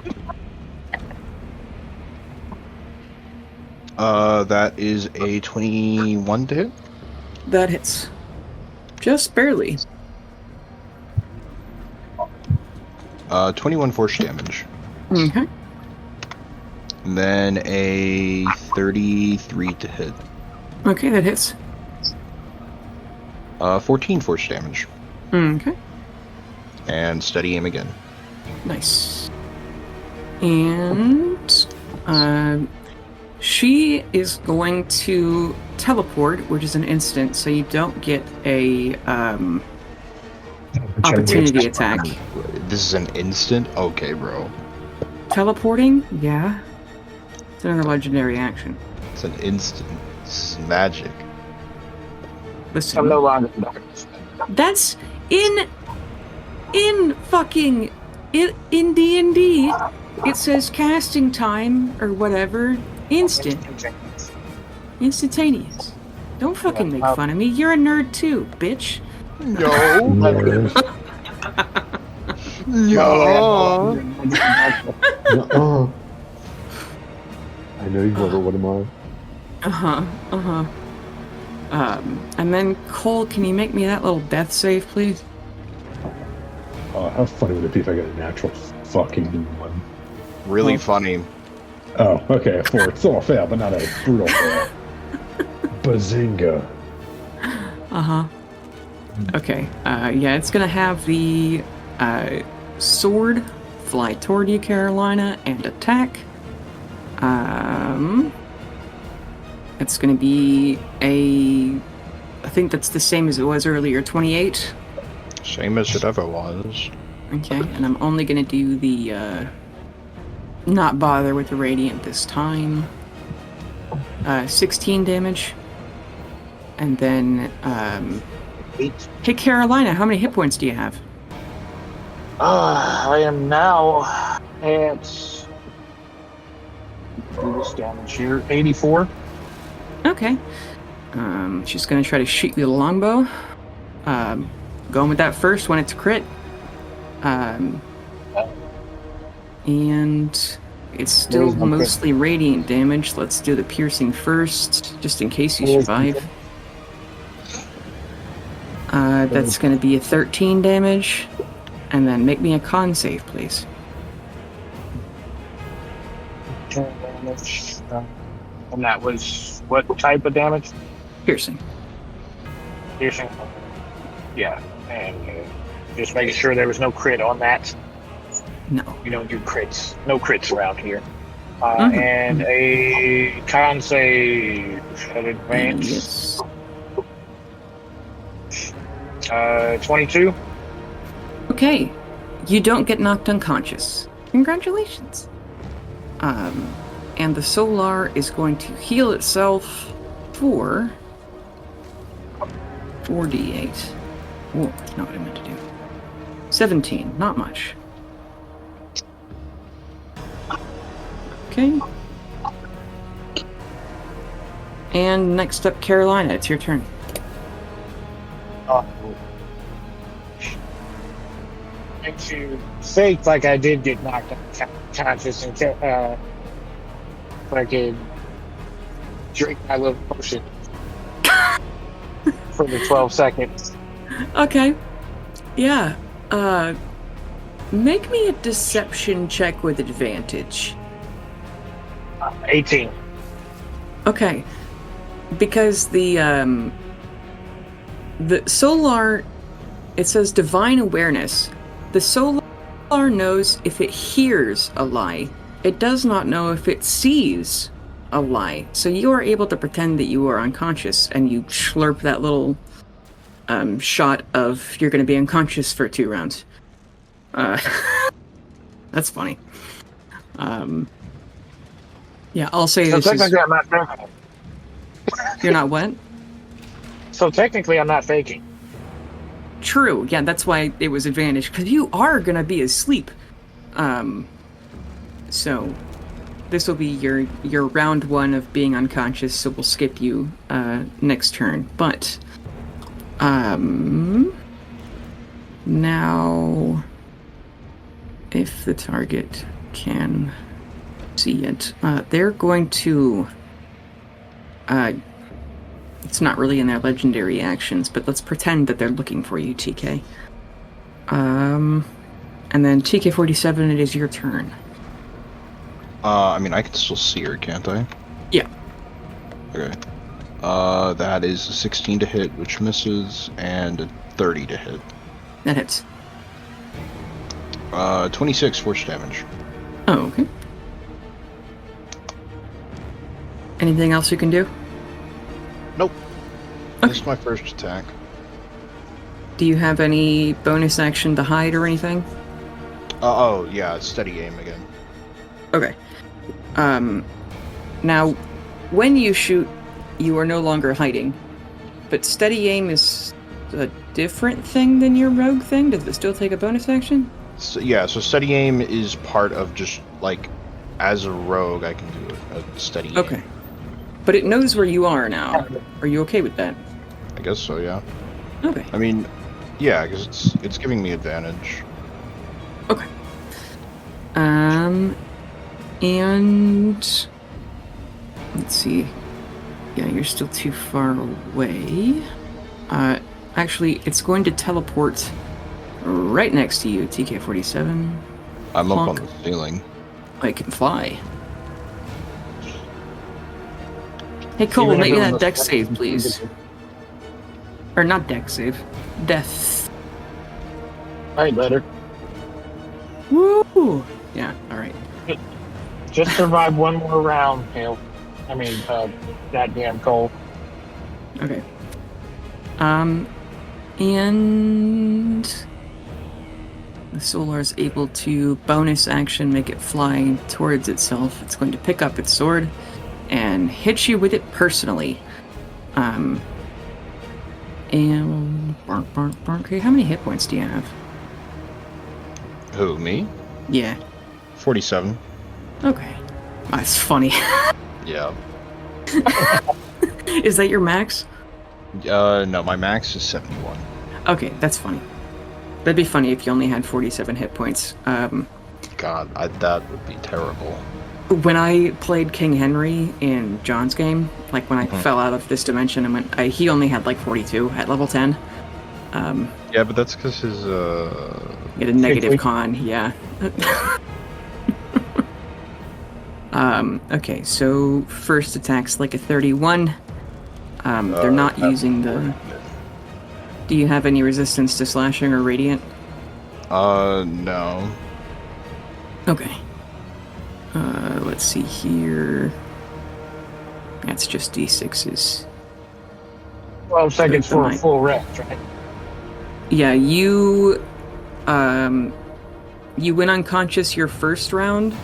That is a 21 to hit. That hits. Just barely. 21 force damage. Okay. And then a 33 to hit. Okay, that hits. 14 force damage. Okay. And steady aim again. Nice. And she is going to teleport, which is an instant, so you don't get a opportunity attack. This is an instant? Okay, bro. Teleporting? Yeah. It's another legendary action. It's an instant. It's magic. Listen. I'm no longer in darkness. That's in fucking in D&D. It says casting time or whatever. Instantaneous. Don't fucking make fun of me. You're a nerd too, bitch. No. No. I know you never would have mind. And then Cole, can you make me that little death save, please? How funny would it be if I got a natural fucking one? Really funny. Oh, okay, a 4. It's still a fail, but not a brutal fail. Bazinga. Okay. Yeah, it's gonna have the sword fly toward you, Carolina, and attack. It's gonna be I think that's the same as it was earlier, 28. Same as it ever was. Okay, and I'm only gonna do the not bother with the radiant this time. 16 damage. And then, 8. hey Carolina, how many hit points do you have? I am now at do this damage here, 84. Okay. She's gonna try to shoot you with a longbow. Going with that first when it's crit. And it's still Where's my crit? mostly radiant damage. Let's do the piercing first, just in case you Where's my survive. That's gonna be a 13 damage. And then make me a con save, please. 10 damage. And that was what type of damage? Piercing. Piercing. Yeah, and just making sure there was no crit on that. No. You don't do crits. No crits around here. Mhm. And a con save at advance. Yes. 22. Okay. You don't get knocked unconscious. Congratulations. And the Solar is going to heal itself for 4d8. Oh, that's not what I meant to do. 17, not much. Okay. And next up, Carolina, it's your turn. And to fake like I did get knocked unconscious and if I could drink my little potion for the 12 seconds. Okay. Yeah. Make me a deception check with advantage. 18. Okay. Because the Solar, it says divine awareness. The Solar knows if it hears a lie. It does not know if it sees a lie. So you are able to pretend that you are unconscious and you slurp that little shot of you're going to be unconscious for 2 rounds. That's funny. Yeah, I'll say So this is... technically I'm not faking. You're not what? So technically I'm not faking. True, yeah, that's why it was advantage, because you are going to be asleep. So this will be your round 1 of being unconscious, so we'll skip you next turn. But now, if the target can see it, they're going to... it's not really in their legendary actions, but let's pretend that they're looking for you, TK. And then TK47, it is your turn. I mean, I can still see her, can't I? Yeah. Okay. That is a 16 to hit, which misses, and a 30 to hit. That hits. 26 force damage. Oh, okay. Anything else you can do? Nope. Okay. This is my first attack. Do you have any bonus action to hide or anything? Oh, yeah, steady aim again. Okay. Now, when you shoot, you are no longer hiding. But steady aim is a different thing than your rogue thing? Does it still take a bonus action? So, yeah, so steady aim is part of just, like, as a rogue, I can do a steady aim. Okay. But it knows where you are now. Are you okay with that? I guess so, yeah. Okay. I mean, yeah, because it's giving me advantage. Okay. And let's see. Yeah, you're still too far away. Actually, it's going to teleport right next to you, TK47. I'm up on Plonk. the ceiling. I can fly. Hey, Cole, Even if make me it that was dex a- save, please. Or not dex save. Death. Right, better. Woo! Yeah, alright. Just survive one more round, Hale. I mean, that damn Cole. Okay. And the Solar is able to bonus action make it fly towards itself. It's going to pick up its sword and hit you with it personally. And bark, bark, bark. Okay, how many hit points do you have? Who, me? Yeah. 47. Okay. That's funny. Yeah. Is that your max? No, my max is 71. Okay, that's funny. That'd be funny if you only had 47 hit points. God, that would be terrible. When I played King Henry in John's game, like when I fell out of this dimension and he only had like 42 at level 10. Yeah, but that's because his, He had a negative con, yeah. Okay, so first attack's like a 31. They're not using the... Do you have any resistance to slashing or radiant? No. Okay. Let's see here. That's just d6s. 12 seconds for a full rest, right? Yeah, you went unconscious your first round,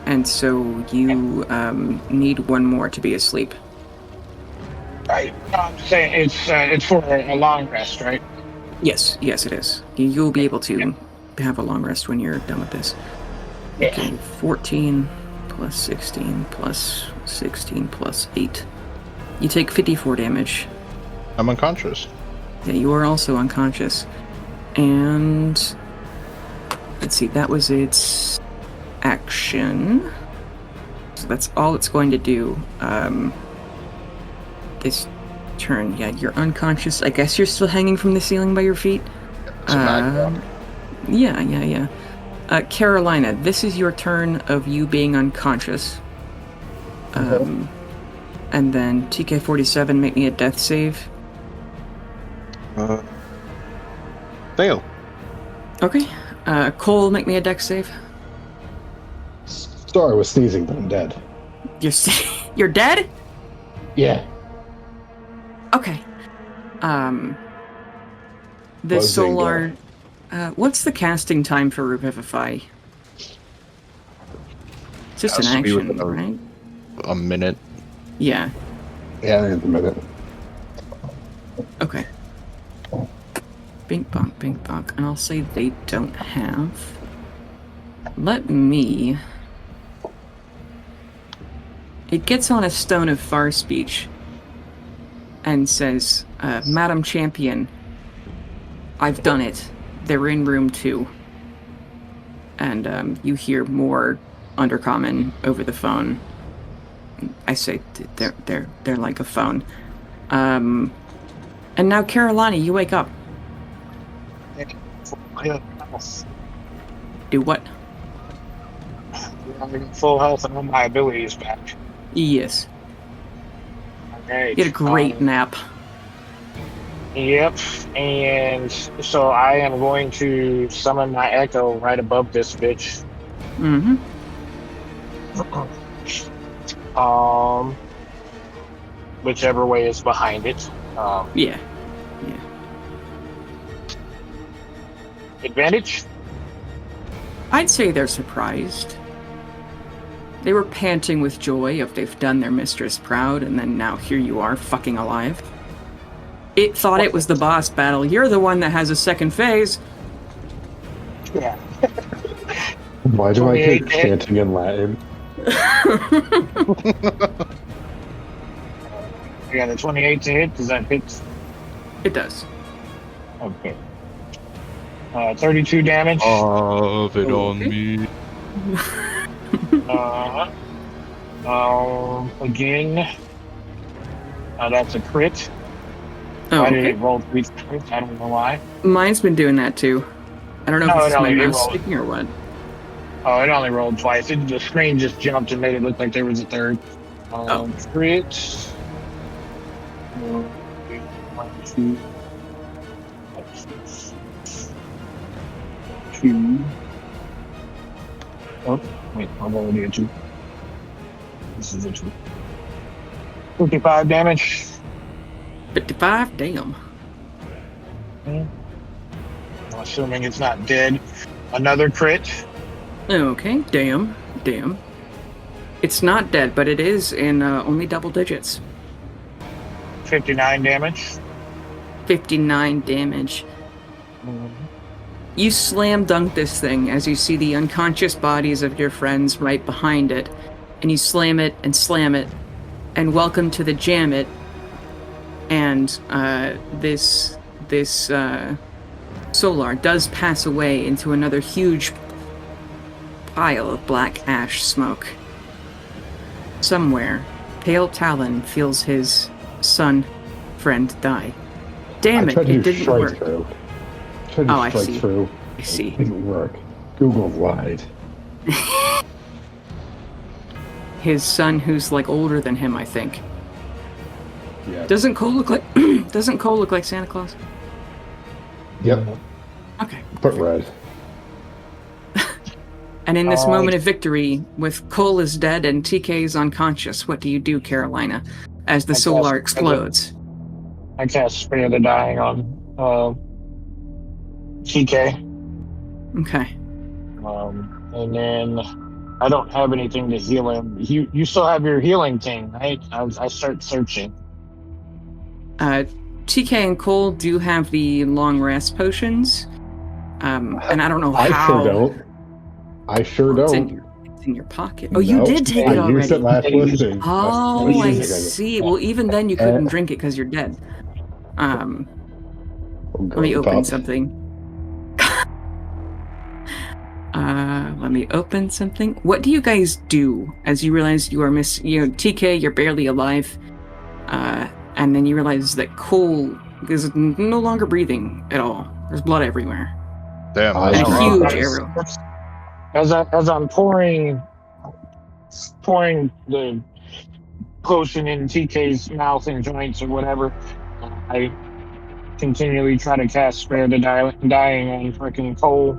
and so you need one more to be asleep. Right. I'm saying it's for a long rest, right? Yes, it is. You'll be able to have a long rest when you're done with this. Yeah. Okay, 14 plus 16 plus 16 plus 8. You take 54 damage. I'm unconscious. Yeah, you are also unconscious. And let's see, that was its action. So that's all it's going to do. This turn. Yeah, you're unconscious. I guess you're still hanging from the ceiling by your feet. It's a mag. Yeah. Carolina, this is your turn of you being unconscious. And then TK-47, make me a death save. Fail. Okay. Cole, make me a dex save. Sorry, I was sneezing, but I'm dead. You're dead? Yeah. Okay. The Buzzing Solar... what's the casting time for Revivify? It's just an Has to be action, within right? A minute. Yeah. Yeah, in a minute. Okay. Bink bonk. And I'll say they don't have. Let me... It gets on a stone of far speech and says, Madam Champion, I've done it. They're in room 2. And you hear more Undercommon over the phone. I say they're like a phone. And now Carolina, you wake up. Do what? Full health and all my abilities back. Yes. Okay. You had a great nap. Yep, and so I am going to summon my Echo right above this bitch. Mm-hmm. Whichever way is behind it. Yeah. Advantage? I'd say they're surprised. They were panting with joy if they've done their mistress proud, and then now here you are, fucking alive. It thought it was the boss battle. You're the one that has a second phase. Yeah. Why do I keep 28 chanting in Latin? Yeah, the 28 to hit, does that hit? It does. Okay. 32 damage. Of it on Okay. me. Again. That's a crit. Oh, Why did okay. it roll 3 times? I don't know why. Mine's been doing that too. I don't know No, if it's no, my it mouse rolled. sticking or what. Oh, it only rolled twice. The screen just jumped and made it look like there was a third. Crit. 1, 2, 2. Oh, wait, I'm already at 2. This is a 2. 55 damage. 55? Damn. I'm assuming it's not dead. Another crit. Okay, damn. It's not dead, but it is in only double digits. 59 damage. 59 damage. You slam dunk this thing as you see the unconscious bodies of your friends right behind it, and you slam it, and welcome to the jam it. And this Solar does pass away into another huge pile of black ash smoke. Somewhere, Pale Talon feels his friend die. Damn it, it didn't work. I see. I see. It didn't work. Google lied. His son, who's like older than him, I think. Yeah. Doesn't Cole look like Santa Claus? Yep. Okay. But red. And in this moment of victory, with Cole is dead and TK is unconscious, what do you do, Carolina, as the Solar explodes? I cast Spare the Dying on TK. Okay. And then I don't have anything to heal him. You still have your healing thing, right? I start searching. TK and Cole do have the long rest potions. And I don't know how. I sure don't. It's in your pocket. Oh, you did take it already. I used it last listing. Oh, I see. Well, even then you couldn't drink it because you're dead. Let me open something. Let me open something. What do you guys do as you realize you are TK, you're barely alive, and then you realize that Cole is no longer breathing at all. There's blood everywhere. Damn. And a huge arrow. As I'm pouring the potion in TK's mouth and joints or whatever, I continually try to cast Spare the Dying on freaking Cole.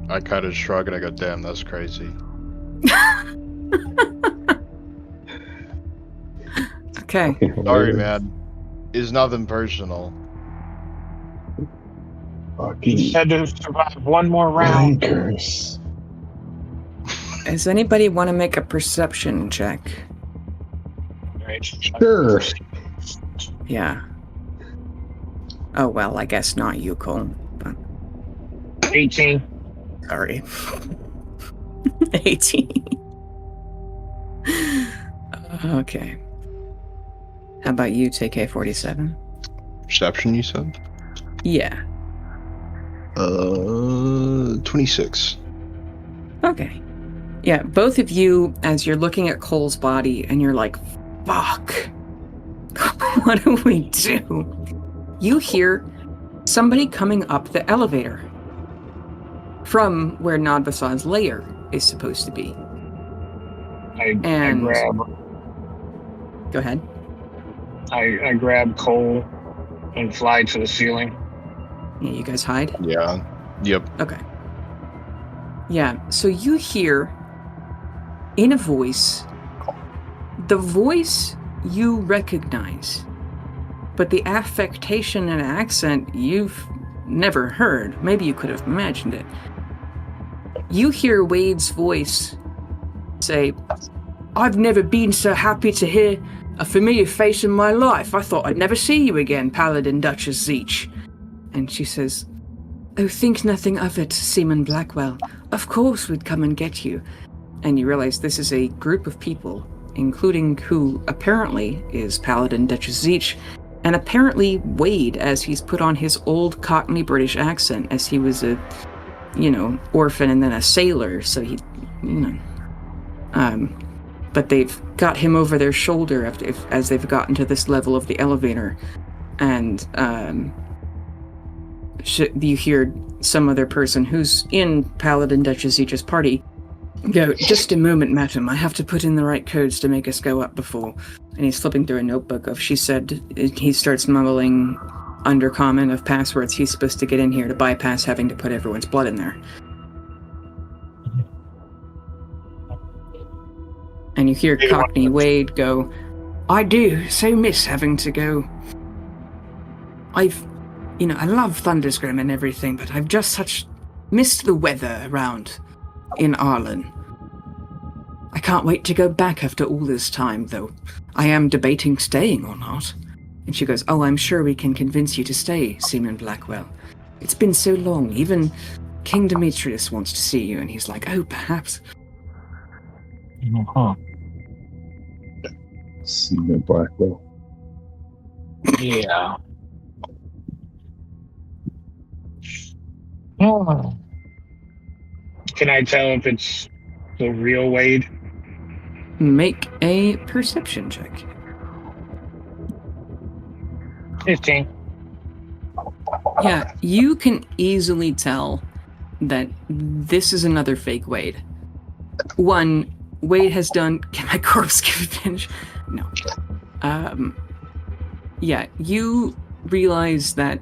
I kind of shrug and I go, damn, that's crazy. Okay. Sorry, man. It's nothing personal. He just had to survive one more round. Curse. Does anybody want to make a perception check? Right. Sure. Yeah. Oh, well, I guess not you, Cole. But 18. sorry. 18. Okay. How about you, TK47? Perception, you said? Yeah. 26. Okay. Yeah, both of you, as you're looking at Cole's body, and you're like, fuck. What do we do? You hear somebody coming up the elevator from where Nadvasad's lair is supposed to be. I grab. Go ahead. I grab Cole and fly to the ceiling. Yeah, you guys hide? Yeah. Yep. Okay. Yeah, so you hear in a voice, the voice you recognize, but the affectation and accent you've never heard. Maybe you could have imagined it. You hear Wade's voice say, "I've never been so happy to hear a familiar face in my life. I thought I'd never see you again, Paladin Duchess Zeech." And she says, "Oh, think nothing of it, Seaman Blackwell. Of course we'd come and get you." And you realize this is a group of people, including who apparently is Paladin Duchess Zeech, and apparently Wade, as he's put on his old Cockney British accent, as he was a, orphan and then a sailor, so he, but they've got him over their shoulder as they've gotten to this level of the elevator, and you hear some other person who's in Paladin Duchess Zeech's party Go, just a moment, madam. I have to put in the right codes to make us go up before. And he's flipping through a notebook of, she said, he starts mumbling undercommon of passwords he's supposed to get in here to bypass having to put everyone's blood in there. And you hear Cockney Wade go, I do so miss having to go. I love Thunderscrim and everything, but I've just missed the weather around in Arlen. I can't wait to go back after all this time, though. I am debating staying or not. And she goes, oh, I'm sure we can convince you to stay, Seaman Blackwell. It's been so long. Even King Demetrius wants to see you. And he's like, oh, perhaps. Huh. Seaman Blackwell. Yeah. Oh. Can I tell if it's the real Wade? Make a perception check. 15. Yeah, you can easily tell that this is another fake Wade. One, Wade has done... Can my corpse give advantage? No. Yeah, you realize that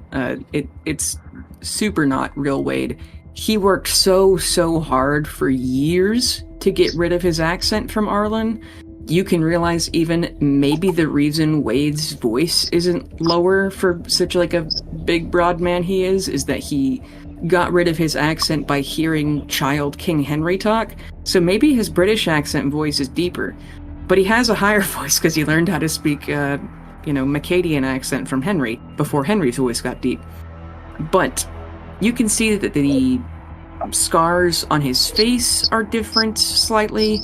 it's super not real Wade. He worked so hard for years to get rid of his accent from Arlen. You can realize even maybe the reason Wade's voice isn't lower for such like a big broad man he is that he got rid of his accent by hearing child King Henry talk. So maybe his British accent voice is deeper, but he has a higher voice because he learned how to speak, Macadian accent from Henry before Henry's voice got deep. But you can see that the scars on his face are different slightly.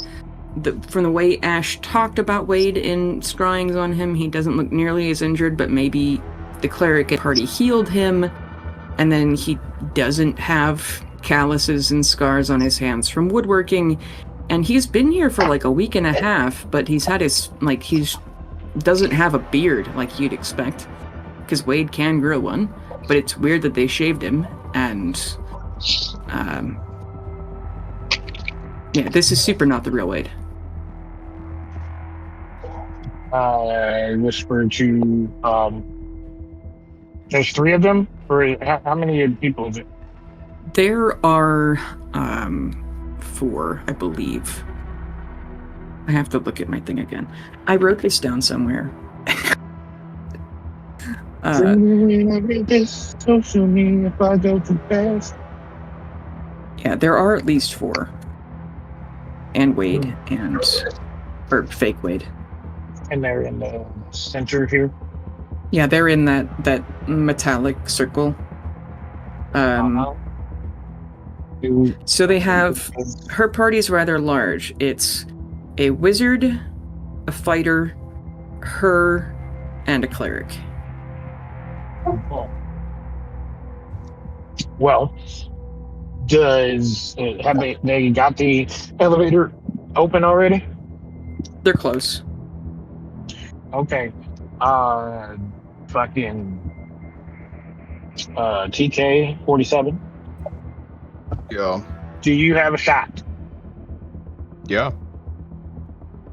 From the way Ash talked about Wade in scryings on him, he doesn't look nearly as injured, but maybe the cleric party healed him, and then he doesn't have calluses and scars on his hands from woodworking, and he's been here for like a week and a half, but he's had he doesn't have a beard like you'd expect, because Wade can grow one, but it's weird that they shaved him, and yeah, this is super not the real Wade. I whispered to, there's 3 of them? Or how many people is it? There are 4, I believe. I have to look at my thing again. I wrote this down somewhere. Yeah, there are at least 4. And Wade, or fake Wade. And they're in the center here? Yeah, they're in that metallic circle. So they have... Her party is rather large. It's a wizard, a fighter, her, and a cleric. Well, have they got the elevator open already? They're close. Okay. Fucking TK 47. Yeah. Do you have a shot? Yeah.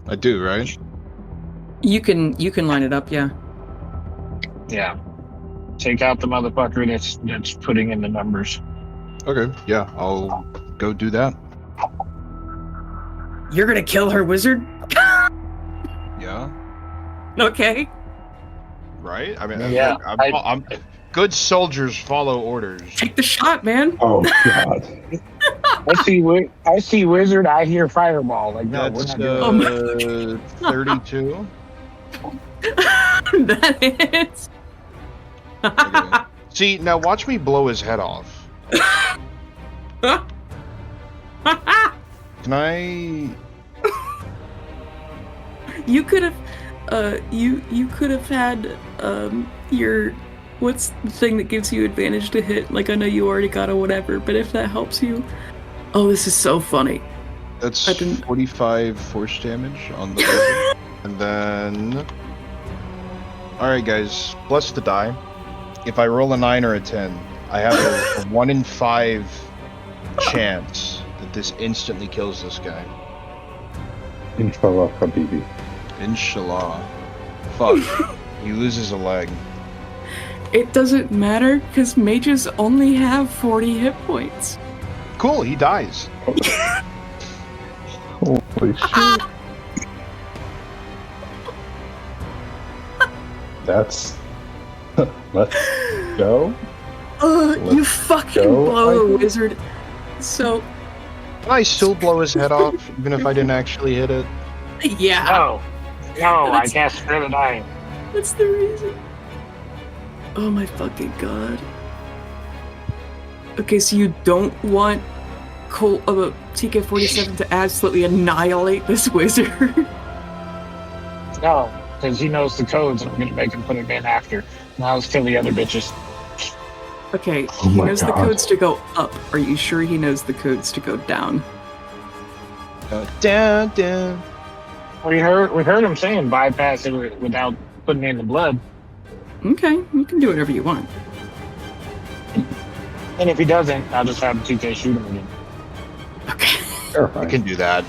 I do, right? You can line it up, yeah. Yeah. Take out the motherfucker that's putting in the numbers. Okay, yeah, I'll go do that. You're gonna kill her, wizard? Yeah. Okay. Right? I mean, Yeah, I'm good soldiers follow orders. Take the shot, man. Oh God. I see wizard. I hear fireball. Like no, That's we're not doing 32. That is. Okay. See, now watch me blow his head off. Can I? You could have, you could have had your, what's the thing that gives you advantage to hit? Like I know you already got a whatever, but if that helps you, oh, this is so funny. That's 45 force damage on the wizard. And then, all right, guys, plus the die. If I roll a 9 or a 10, I have a 1 in 5 chance that this instantly kills this guy. Inshallah, Habibi. Inshallah. Fuck. He loses a leg. It doesn't matter, because mages only have 40 hit points. Cool, he dies. Holy shit. That's... Let's go. You fucking go, blow a Michael. wizard. So, Can I still blow his head off, even if I didn't actually hit it? yeah, No, I That's- can't spare the dying. that's the reason. Oh my fucking god. Okay, so you don't want TK-47 to absolutely annihilate this wizard? No, because he knows the codes and I'm going to make him put it in after. Now let's kill the other bitches. Okay, Oh he my knows the God. codes to go up. Are you sure he knows the codes to go down? Down, down. We heard him saying bypass it without putting in the blood. Okay, you can do whatever you want. And if he doesn't, I'll just have TK shoot him again. Okay. I Terrifying. can do that.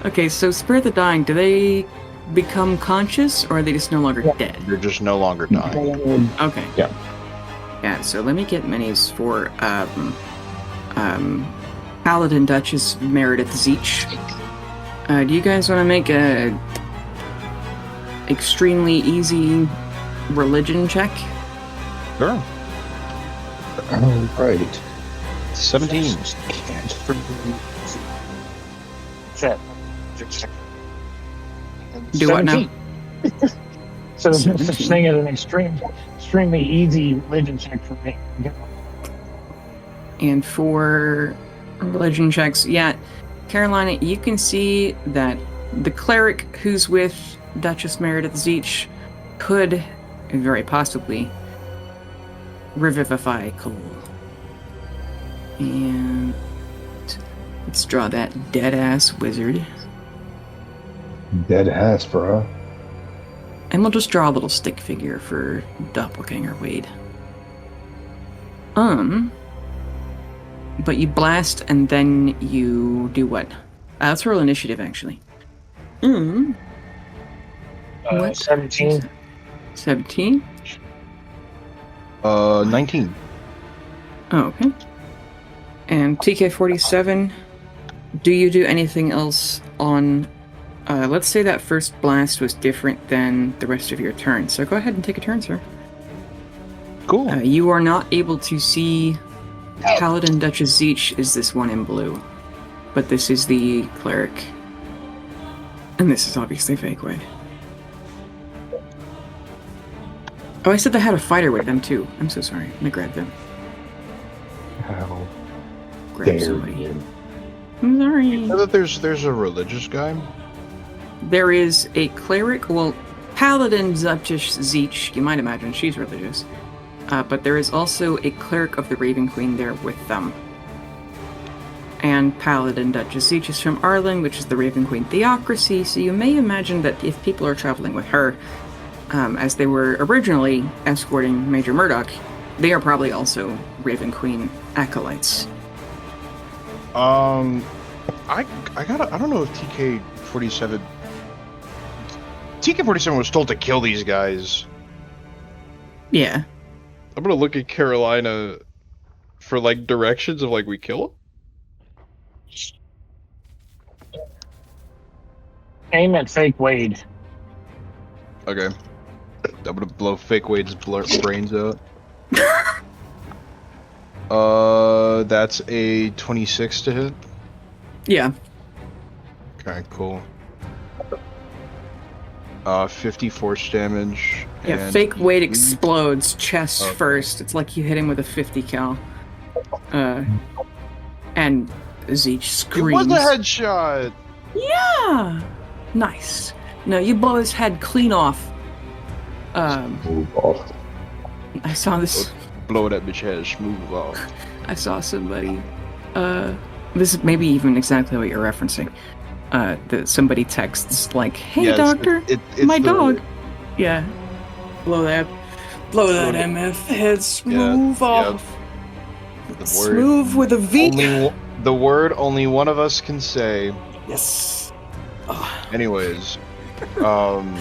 Okay, so spare the dying, do they become conscious or are they just no longer dead? You're just no longer dying. Okay. Yeah. Yeah, so let me get minis for Paladin Duchess Meredith Zeech. Do you guys want to make a extremely easy religion check? Sure. All right. 17. Shit. Do what now? 17. So there's no such 17. thing as an extremely easy religion check for me. And for religion checks, yeah, Carolina, you can see that the cleric who's with Duchess Meredith Zeech could, very possibly, revivify Cole. And let's draw that dead-ass wizard. Dead ass, bro. And we'll just draw a little stick figure for Doppelganger Wade. But you blast and then you do what? Let's roll initiative, actually. What? 17. 17? 19. Oh, okay. And TK-47, do you do anything else on... let's say that first blast was different than the rest of your turn, so go ahead and take a turn, sir. Cool. You are not able to see Paladin Duchess Zeech is this one in blue, but this is the cleric. And this is obviously fake Wade. Oh, I said they had a fighter with them too. I'm so sorry. Let me grab them. How Grab dare somebody. you? I'm sorry. You know that there's a religious guy? There is a cleric, well, Paladin Duchess Zeech, you might imagine she's religious. But there is also a cleric of the Raven Queen there with them. And Paladin Duchess Zeech is from Arlen, which is the Raven Queen theocracy, so you may imagine that if people are traveling with her, as they were originally escorting Major Murdoch, they are probably also Raven Queen acolytes. I don't know if TK-47 was told to kill these guys. Yeah. I'm gonna look at Carolina for like directions of like we kill him. Aim at fake Wade. Okay. I'm gonna blow fake Wade's brains out. That's a 26 to hit. Yeah. Okay, cool. 50 force damage. Yeah, and fake Wade explodes chest Okay. first. It's like you hit him with a 50 cal. And Zeech It screams. was a headshot! Yeah! Nice. No, you blow his head clean off. Move off. I saw this. Blow that bitch head smooth off. I saw somebody. This is maybe even exactly what you're referencing. That somebody texts like, "Hey, Yes, doctor, it's my the- dog." Yeah. Blow that MF head smooth yeah. off. The word Smooth with a V. The word only one of us can say. Yes. Anyways, I'm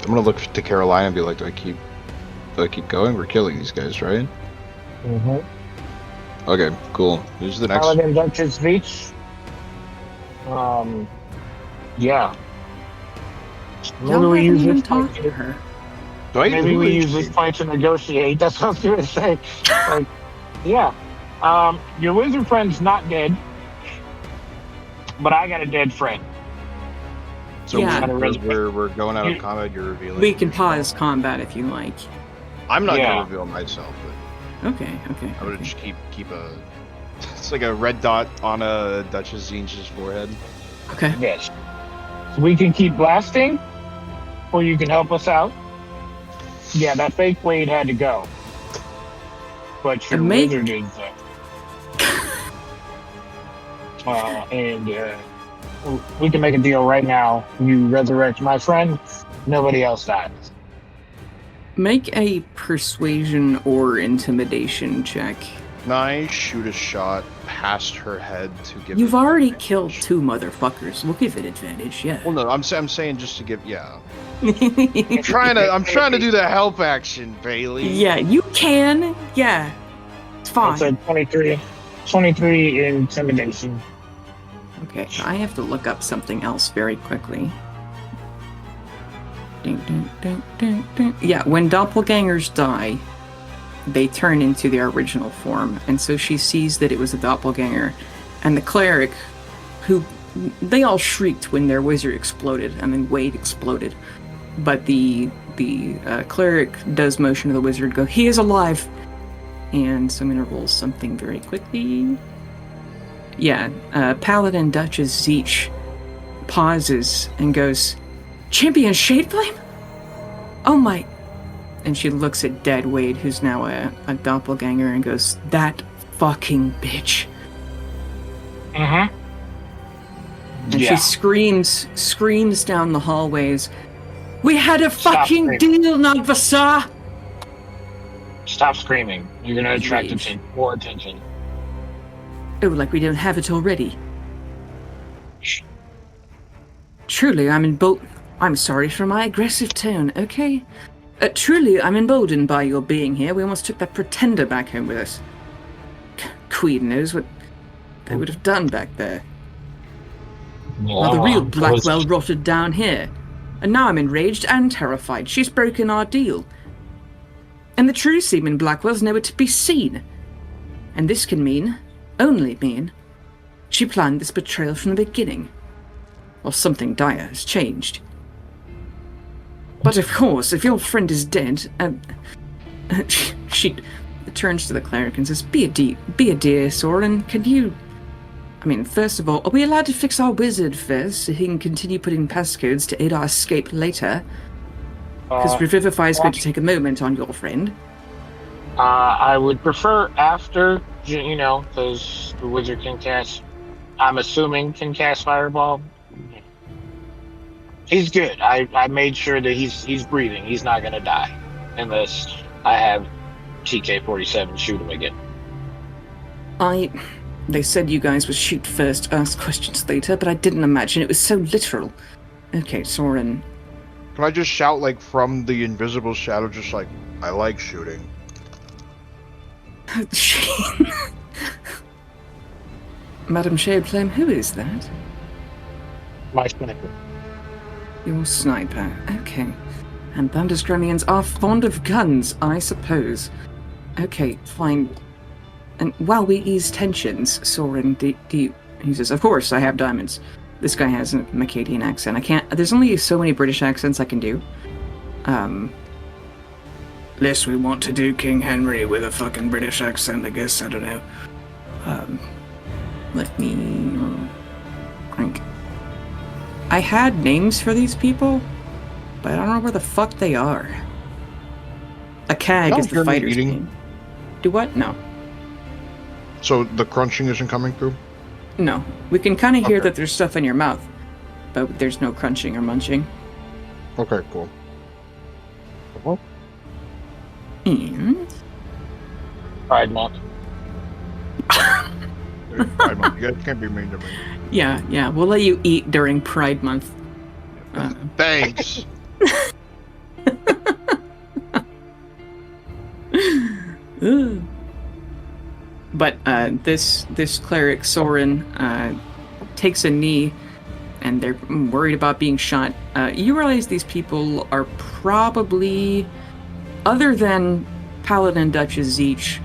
gonna look to Carolina and be like, do I keep going? We're killing these guys, right? Mm-hmm. Okay, cool. Who's the next? Paladin Duchess Beach. Yeah. Maybe Y'all we haven't use even this point. talked to her. Maybe we use this point to negotiate. That's what I was gonna say. Like, yeah. Your wizard friend's not dead, but I got a dead friend. So Yeah. we're going out of combat. You're revealing. We can pause combat if you like. I'm not Yeah. gonna reveal myself, but Okay. I'm gonna Okay. just keep a. It's like a red dot on a Duchess Zinch's forehead. Okay. Yes. So we can keep blasting, or you can help us out. Yeah, that fake blade had to go. But your wizard is. We can make a deal right now. You resurrect my friend, nobody else dies. Make a persuasion or intimidation check. Nice. Shoot a shot past her head to give. You've it already advantage. killed 2 motherfuckers. We'll give it advantage, yeah. Well, no, I'm saying just to give. Yeah. I'm trying to do the help action, Bailey. Yeah, you can. Yeah. It's fine. It's a 23 intimidation. Okay, I have to look up something else very quickly. Ding, ding, ding, ding, ding. Yeah, when doppelgangers die, they turn into their original form, and so she sees that it was a doppelganger, and the cleric, who they all shrieked when their wizard exploded, and then Wade exploded, but the cleric does motion to the wizard, go, he is alive, and so I'm gonna roll something very quickly. Yeah, Paladin Duchess Zeech pauses and goes, Champion Shadeflame? Oh my... And she looks at dead Wade, who's now a doppelganger, and goes, that fucking bitch. Mm-hmm. And she screams down the hallways, we had a fucking screaming. deal, Nagvasa! Stop screaming. You're gonna attract Rage. more attention. Oh, like we don't have it already. Truly, I'm sorry for my aggressive tone, okay? Truly, I'm emboldened by your being here. We almost took that pretender back home with us. Queen knows what they would have done back there. While the real Blackwell rotted down here. And now I'm enraged and terrified. She's broken our deal. And the true seaman Blackwell's nowhere to be seen. And this can mean, only mean, she planned this betrayal from the beginning. Or something dire has changed. But of course, if your friend is dead, she turns to the cleric and says, Be a dear, Soren. Can you... I mean, first of all, are we allowed to fix our wizard first so he can continue putting passcodes to aid our escape later? Because Revivify is going to take a moment on your friend. I would prefer after, because the wizard can cast, I'm assuming can cast Fireball. He's good. I made sure that he's breathing. He's not going to die unless I have TK-47 shoot him again. They said you guys would shoot first, ask questions later, but I didn't imagine it was so literal. Okay, Soren. Can I just shout, like, from the invisible shadow, just like, I like shooting? Madam Shadeflame, who is that? My sniper. Your sniper, okay. And Thunderscramians are fond of guns, I suppose. Okay, fine. And while we ease tensions, Soren, do you... He says, of course, I have diamonds. This guy has a Macadian accent. I can't... There's only so many British accents I can do. Unless we want to do King Henry with a fucking British accent, I guess. I don't know. Let me... Crank. I had names for these people, but I don't know where the fuck they are. A CAG is the fighter's name. Do what? No. So the crunching isn't coming through? No. We can kind of hear that there's stuff in your mouth, but there's no crunching or munching. Okay, cool. And... Pride Month. Pride Month. You guys can't be mean to me. Yeah, we'll let you eat during Pride Month. Thanks. Ugh. But this cleric Soren takes a knee, and they're worried about being shot. You realize these people are probably, other than Paladin Duchess Zeech,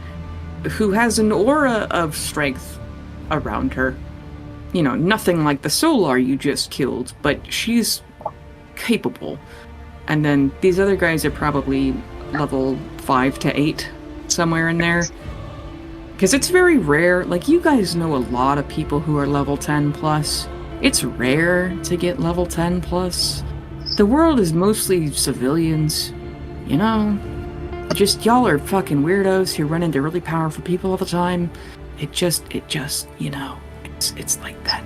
who has an aura of strength around her. You know, nothing like the Solar you just killed, but she's capable. And then these other guys are probably level 5 to 8, somewhere in there. Because it's very rare, like, you guys know a lot of people who are level 10 plus. It's rare to get level 10 plus. The world is mostly civilians, you know? Just, y'all are fucking weirdos who run into really powerful people all the time. It just, you know, it's like that.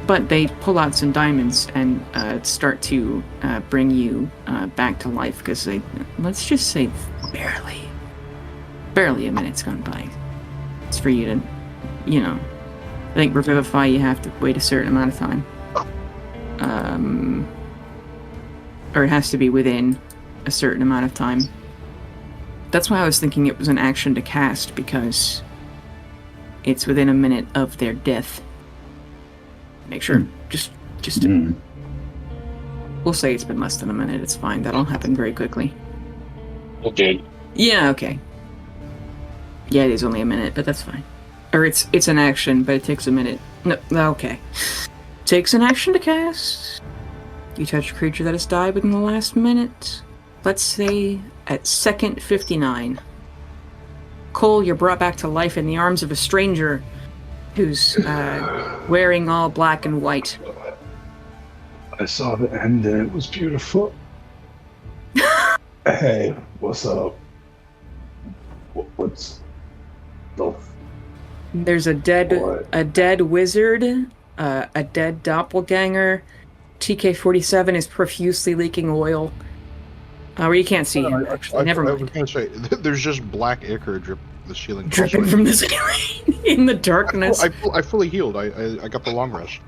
But they pull out some diamonds and start to bring you back to life, because they, let's just say, barely a minute's gone by. It's for you to, you know, I think Revivify you have to wait a certain amount of time. Or it has to be within a certain amount of time. That's why I was thinking it was an action to cast, because it's within a minute of their death. Make sure, just we'll say it's been less than a minute, it's fine. That'll happen very quickly. Okay. Yeah, okay. Yeah, it is only a minute, but that's fine. Or it's an action, but it takes a minute. No, okay. Takes an action to cast. You touch a creature that has died within the last minute. Let's say at second 59. Cole, you're brought back to life in the arms of a stranger who's wearing all black and white. I saw the end and it was beautiful. Hey, what's up? What's the... There's a dead wizard, a dead doppelganger. TK-47 is profusely leaking oil. Or you can't see him, actually. Never mind. I was gonna say, there's just black ichor dripping from the ceiling. Dripping from the ceiling in the darkness. I fully healed. I got the long rest.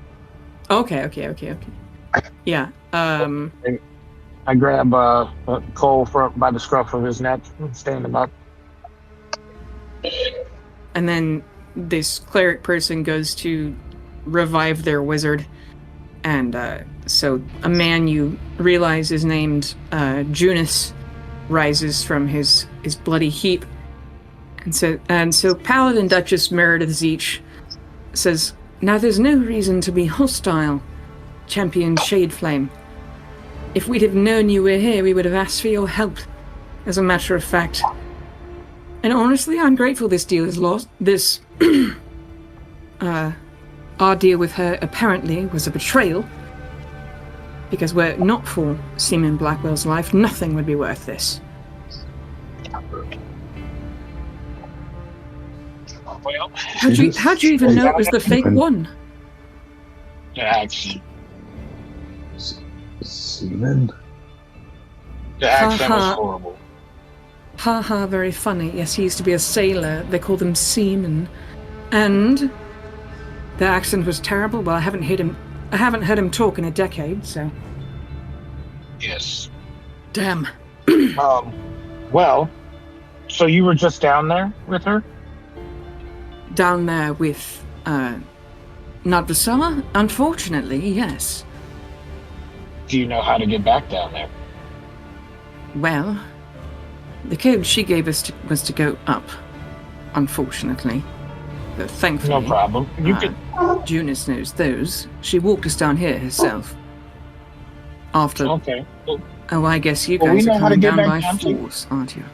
Okay. Yeah. I grab Cole by the scruff of his neck and stand him up. And then this cleric person goes to revive their wizard. And so a man you realize is named Junus rises from his bloody heap. And so Paladin Duchess Meredith Zeech says, "Now there's no reason to be hostile, Champion Shadeflame. If we'd have known you were here, we would have asked for your help, as a matter of fact. And honestly, I'm grateful this deal is lost. This, our deal with her apparently was a betrayal. Because were it not for Seaman Blackwell's life, nothing would be worth this." Well, How'd you even know it was the fake one? the accent. Seaman? The accent was Ha-ha. horrible. Haha, very funny. Yes, he used to be a sailor. They called him Seaman. And the accent was terrible, but I haven't heard him talk in a decade, so. Yes. Damn. Well, so you were just down there with her? Down there with, Nadvasama? Unfortunately, yes. Do you know how to get back down there? Well, the code she gave us was to go up, unfortunately. But thankfully, No problem. You could. Junus knows those. She walked us down here herself. After, Okay. Well, oh, I guess you Well, we guys know are how to coming get down back by down, too. force, aren't you?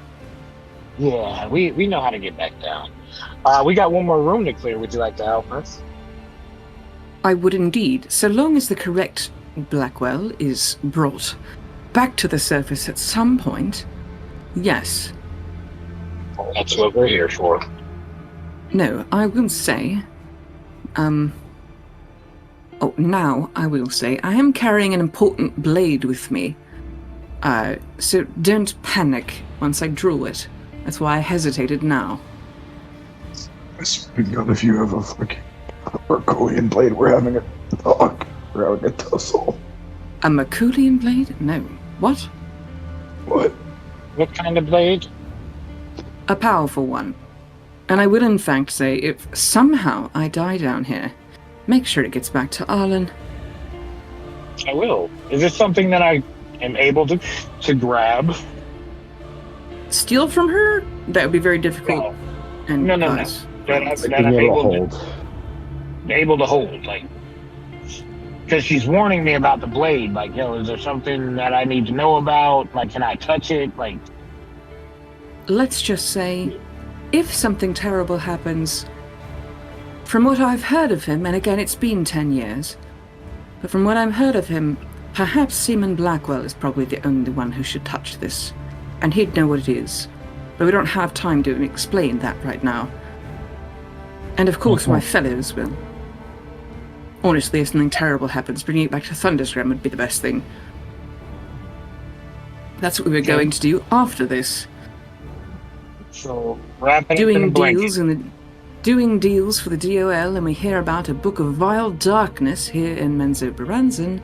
yeah, we know how to get back down. We got one more room to clear. Would you like to help us? I would indeed, so long as the correct Blackwell is brought back to the surface at some point. Yes. That's what we're here for. No, I will say, now I will say, I am carrying an important blade with me. So don't panic once I draw it. That's why I hesitated now. I swear to God, if you have a fucking Herculean blade, we're having a talk. We're having a tussle. A Maculian blade? No. What? What? What kind of blade? A powerful one. And I will in fact say, if somehow I die down here, make sure it gets back to Arlen. I will. Is this something that I am able to grab? Steal from her? That would be very difficult. And No. cause That violence. I'm able hold. to hold, like, because she's warning me about the blade. Like, yo, is there something that I need to know about? Like, can I touch it? Like, Let's just say, if something terrible happens, from what I've heard of him, and again it's been 10 years, but from what I've heard of him, perhaps Seaman Blackwell is probably the only one who should touch this, and he'd know what it is. But we don't have time to explain that right now. And of course my fellows will. Honestly, if something terrible happens, bringing it back to Thundersgram would be the best thing. That's what we were going to do after this. so wrapping it in a Doing blanket. deals for the DOL, and we hear about a book of vile darkness here in Menzoberranzan.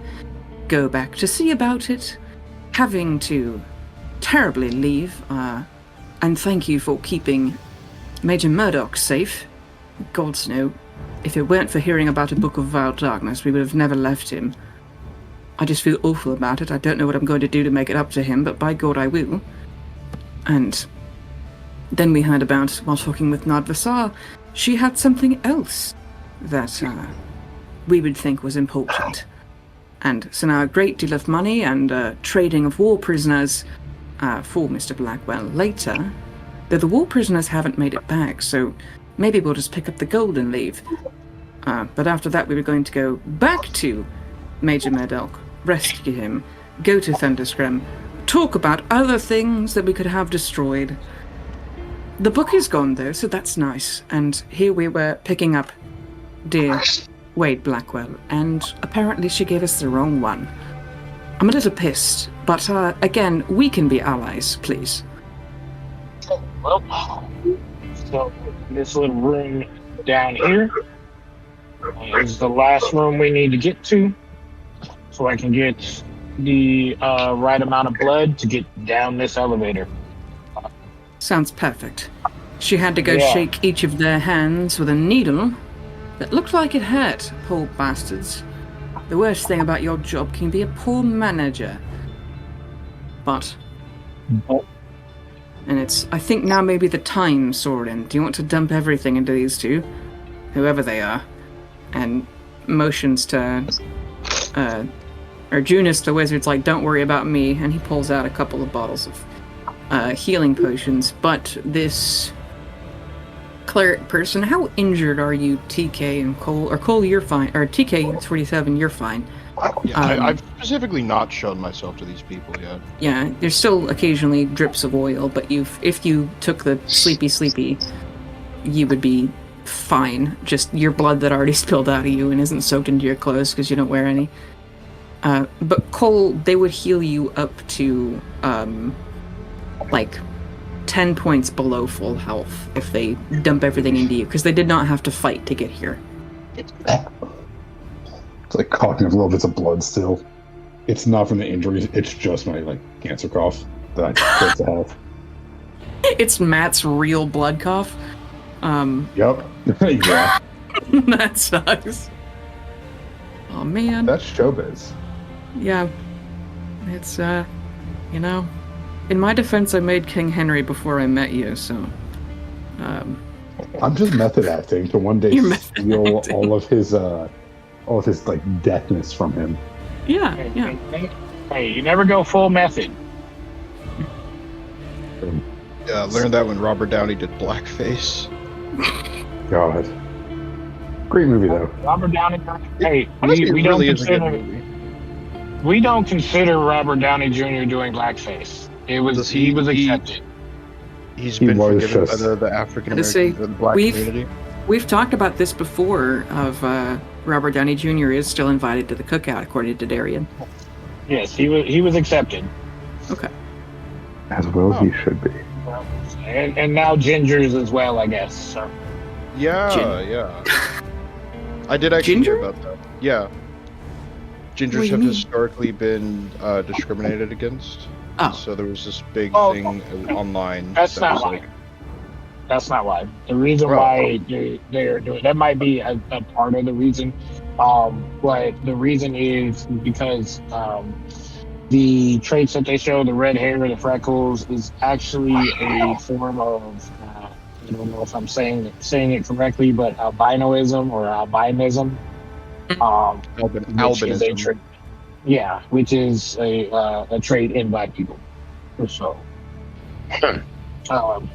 Go back to see about it, having to terribly leave, and thank you for keeping Major Murdoch safe. Gods know, if it weren't for hearing about a book of vile darkness, we would have never left him. I just feel awful about it. I don't know what I'm going to do to make it up to him, but by God I will. And then we heard about, while talking with Nadvasar, she had something else that we would think was important. And so now a great deal of money and trading of war prisoners for Mr. Blackwell later, though the war prisoners haven't made it back, so maybe we'll just pick up the gold and leave. But after that we were going to go back to Major Murdoch, rescue him, go to Thunderscram, talk about other things that we could have destroyed. The book is gone though, so that's nice. And here we were picking up dear Wade Blackwell, and apparently she gave us the wrong one. I'm a little pissed, but again, we can be allies, please. Well, so this little room down here is the last room we need to get to, so I can get the right amount of blood to get down this elevator. Sounds perfect. She had to go Yeah. shake each of their hands with a needle that looked like it hurt, poor bastards. The worst thing about your job can be a poor manager. But... And it's, I think now maybe the time, Sorin. Do you want to dump everything into these two? Whoever they are. And motions to... Arjunas the wizard's like, don't worry about me, and he pulls out a couple of bottles of healing potions. But this cleric person, how injured are you, TK and Cole? Or Cole, you're fine. Or TK 47, you're fine. Yeah, I've specifically not shown myself to these people yet. Yeah, there's still occasionally drips of oil, but if you took the sleepy, you would be fine. Just your blood that already spilled out of you and isn't soaked into your clothes because you don't wear any. But Cole, they would heal you up to, like, 10 points below full health if they dump everything into you, because they did not have to fight to get here. It's like coughing a little bits of blood still. It's not from the injuries, it's just my, like, cancer cough that I supposed to have. It's Matt's real blood cough. Yep. Yeah. That sucks. Oh, man. That's showbiz. Yeah. It's, you know, in my defense, I made King Henry before I met you, so, I'm just method acting to one day You're method steal acting. all of his like deathness from him. yeah. Hey, you never go full method. Yeah, I learned that when Robert Downey did blackface. God. Great movie though. Robert Downey. Hey, Honestly, we it don't really is a good consider movie. we don't consider Robert Downey Jr. doing blackface. He was accepted. He's He been was forgiven by just- the African To say, American, the black we've- community. We've talked about this before, of Robert Downey Jr. is still invited to the cookout, according to Darian. Yes, he was accepted. Okay. As well he should be. And now Ginger's as well, I guess. So. Yeah, yeah. I did actually Ginger? hear about that. Yeah. What Gingers do you have mean? historically been discriminated against. Oh. So there was this big Oh, thing online That's that not was why. like, That's not why. The reason Bro. why they're doing that might be a part of the reason. But the reason is because the traits that they show, the red hair, the freckles, is actually a form of I don't know if I'm saying it correctly, but albinoism or albinism, which is a albinism. trait. Yeah, which is a trait in Black people. So, um,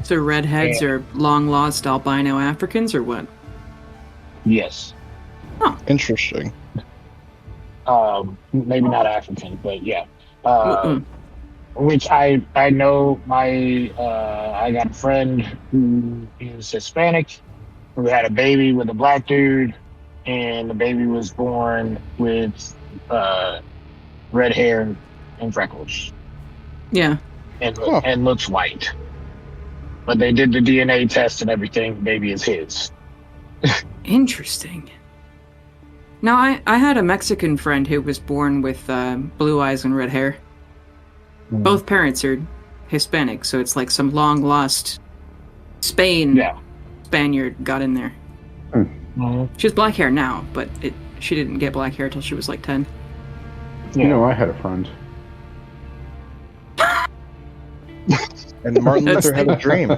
So redheads Yeah. are long lost albino Africans, or what? yes. Interesting. Maybe not African, but yeah. Mm-mm. Which I know I got a friend who is Hispanic who had a baby with a Black dude, and the baby was born with red hair and freckles Yeah. and looks white. But they did the DNA test and everything. The baby is his. Interesting. Now, I had a Mexican friend who was born with blue eyes and red hair. Both parents are Hispanic, so it's like some long lost Spaniard got in there. Mm-hmm. She has black hair now, but she didn't get black hair till she was like 10. You know, I had a friend. And Martin That's Luther had a dream.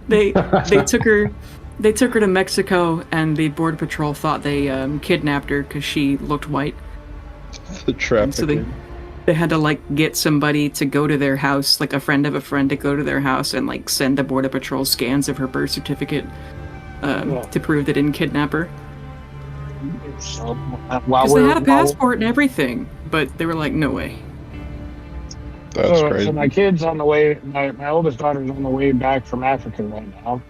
They took her to Mexico, and the border patrol thought they kidnapped her because she looked white. The And so trafficking. they had to like get somebody to go to their house, like a friend of a friend, to go to their house and like send the border patrol scans of her birth certificate to prove they didn't kidnap her. So, Because they had a passport and everything, but they were like, no way. That's crazy. So my kid's on the way. My oldest daughter's on the way back from Africa right now.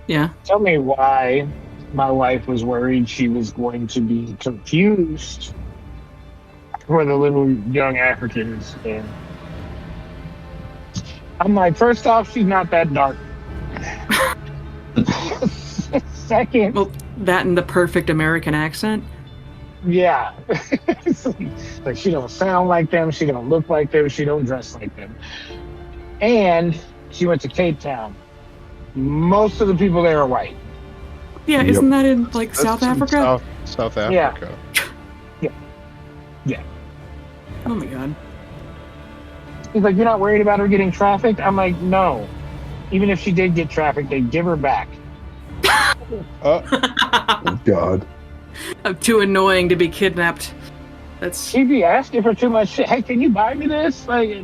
Yeah. Tell me why my wife was worried she was going to be confused for the little young Africans. And I'm like, first off, she's not that dark. Second, Well, that and the perfect American accent. yeah. Like she don't sound like them, she don't look like them, she don't dress like them. And she went to Cape Town. Most of the people there are white. Yeah, Yep. isn't that in like That's South in Africa? South Yeah. Africa. Oh my god. He's like, you're not worried about her getting trafficked? I'm like, no. Even if she did get trafficked, they'd give her back. Oh, God. I'm too annoying to be kidnapped. That's She'd be asking for too much shit. Hey, can you buy me this? Like,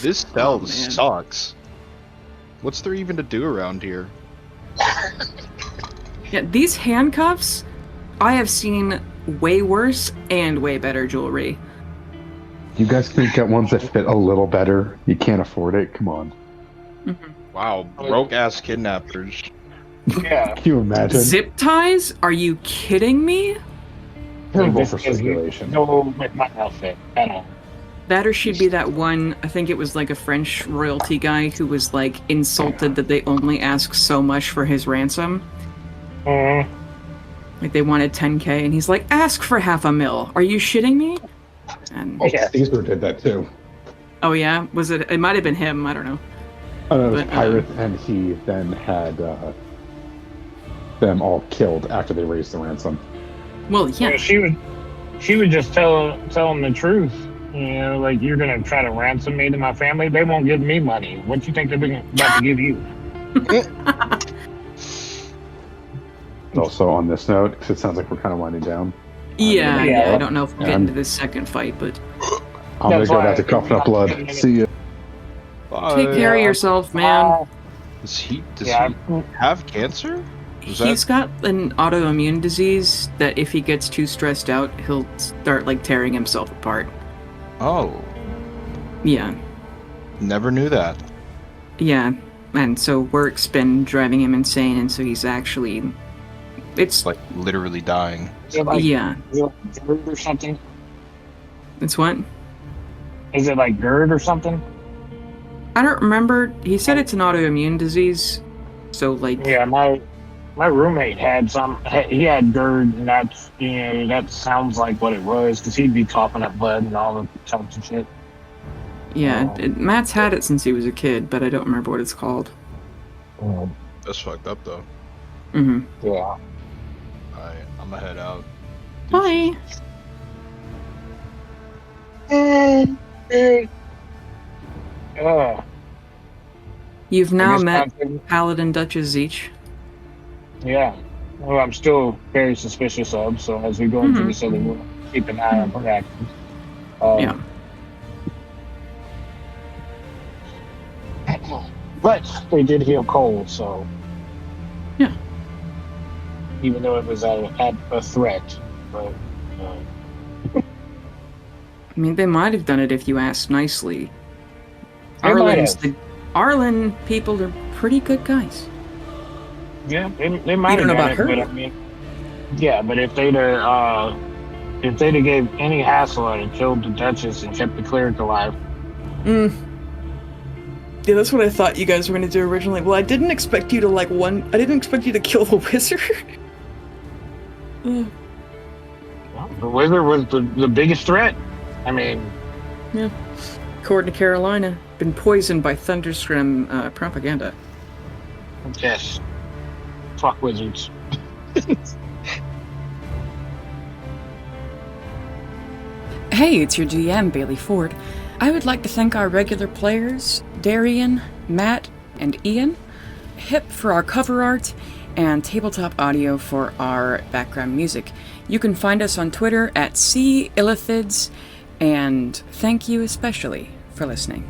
This cell man. sucks. What's there even to do around here? yeah. These handcuffs, I have seen way worse and way better jewelry. You guys can't get ones that fit a little better. You can't afford it. Come on. Wow, broke ass kidnappers. yeah. Can you imagine? Zip ties? Are you kidding me? Terrible This for is- circulation. No, with my outfit at all. That or she'd be that one, I think it was like a French royalty guy who was like insulted that they only ask so much for his ransom. Like they wanted 10K and he's like, ask for $500,000. Are you shitting me? And Oh, Yeah. Caesar did that too. oh yeah, was it? It might have been him. I don't know. Oh, no, it was But, Pirates, and he then had them all killed after they raised the ransom. Well, yeah. She would just tell them the truth. You know, like, you're gonna try to ransom me to my family. They won't give me money. What do you think they're about to give you? Also, on this note, 'cause it sounds like we're kind of winding down, Yeah, Yeah. yeah. I don't know if we'll get Um, into this second fight, but I'm going That's to go why back to coughing up blood. See ya. take care of yourself, man. Does he Yeah. have cancer? Was He's got an autoimmune disease that if he gets too stressed out, he'll start like tearing himself apart. Oh, Yeah, never knew that. yeah. And so work's been driving him insane, and so he's actually, it's Like literally dying. Is it like, yeah. is it like GERD or something? It's what? Is it like GERD or something? I don't remember. He said it's an autoimmune disease. So, like... Yeah, my roommate had some. He had GERD, and that's that sounds like what it was, because he'd be coughing up blood and all the types of shit. Yeah, Matt's had it since he was a kid, but I don't remember what it's called. That's fucked up though. Mm-hmm. Yeah. Alright, I'm gonna head out. Bye! You've now met Paladin Duchess Zeech. Yeah. Well, I'm still very suspicious of, so as we go into this other room, keep an eye on her actions. Yeah. But they did heal Cole, so. Yeah. Even though it was at a threat. But, I mean, they might have done it if you asked nicely. Arlen people are pretty good guys. Yeah, they might have done it, but I mean, yeah, but if they'd have gave any hassle and killed the Duchess and kept the cleric alive. Yeah, that's what I thought you guys were going to do originally. Well, I didn't expect you to I didn't expect you to kill the wizard. The wizard was the biggest threat. I mean... Yeah. According to Carolina, been poisoned by Thunderscrim propaganda. Yes. Fuck wizards. Hey, it's your GM, Bailey Ford. I would like to thank our regular players, Darian, Matt, and Ian, Hip for our cover art, and Tabletop Audio for our background music. You can find us on Twitter at @Illithids, and thank you especially for listening.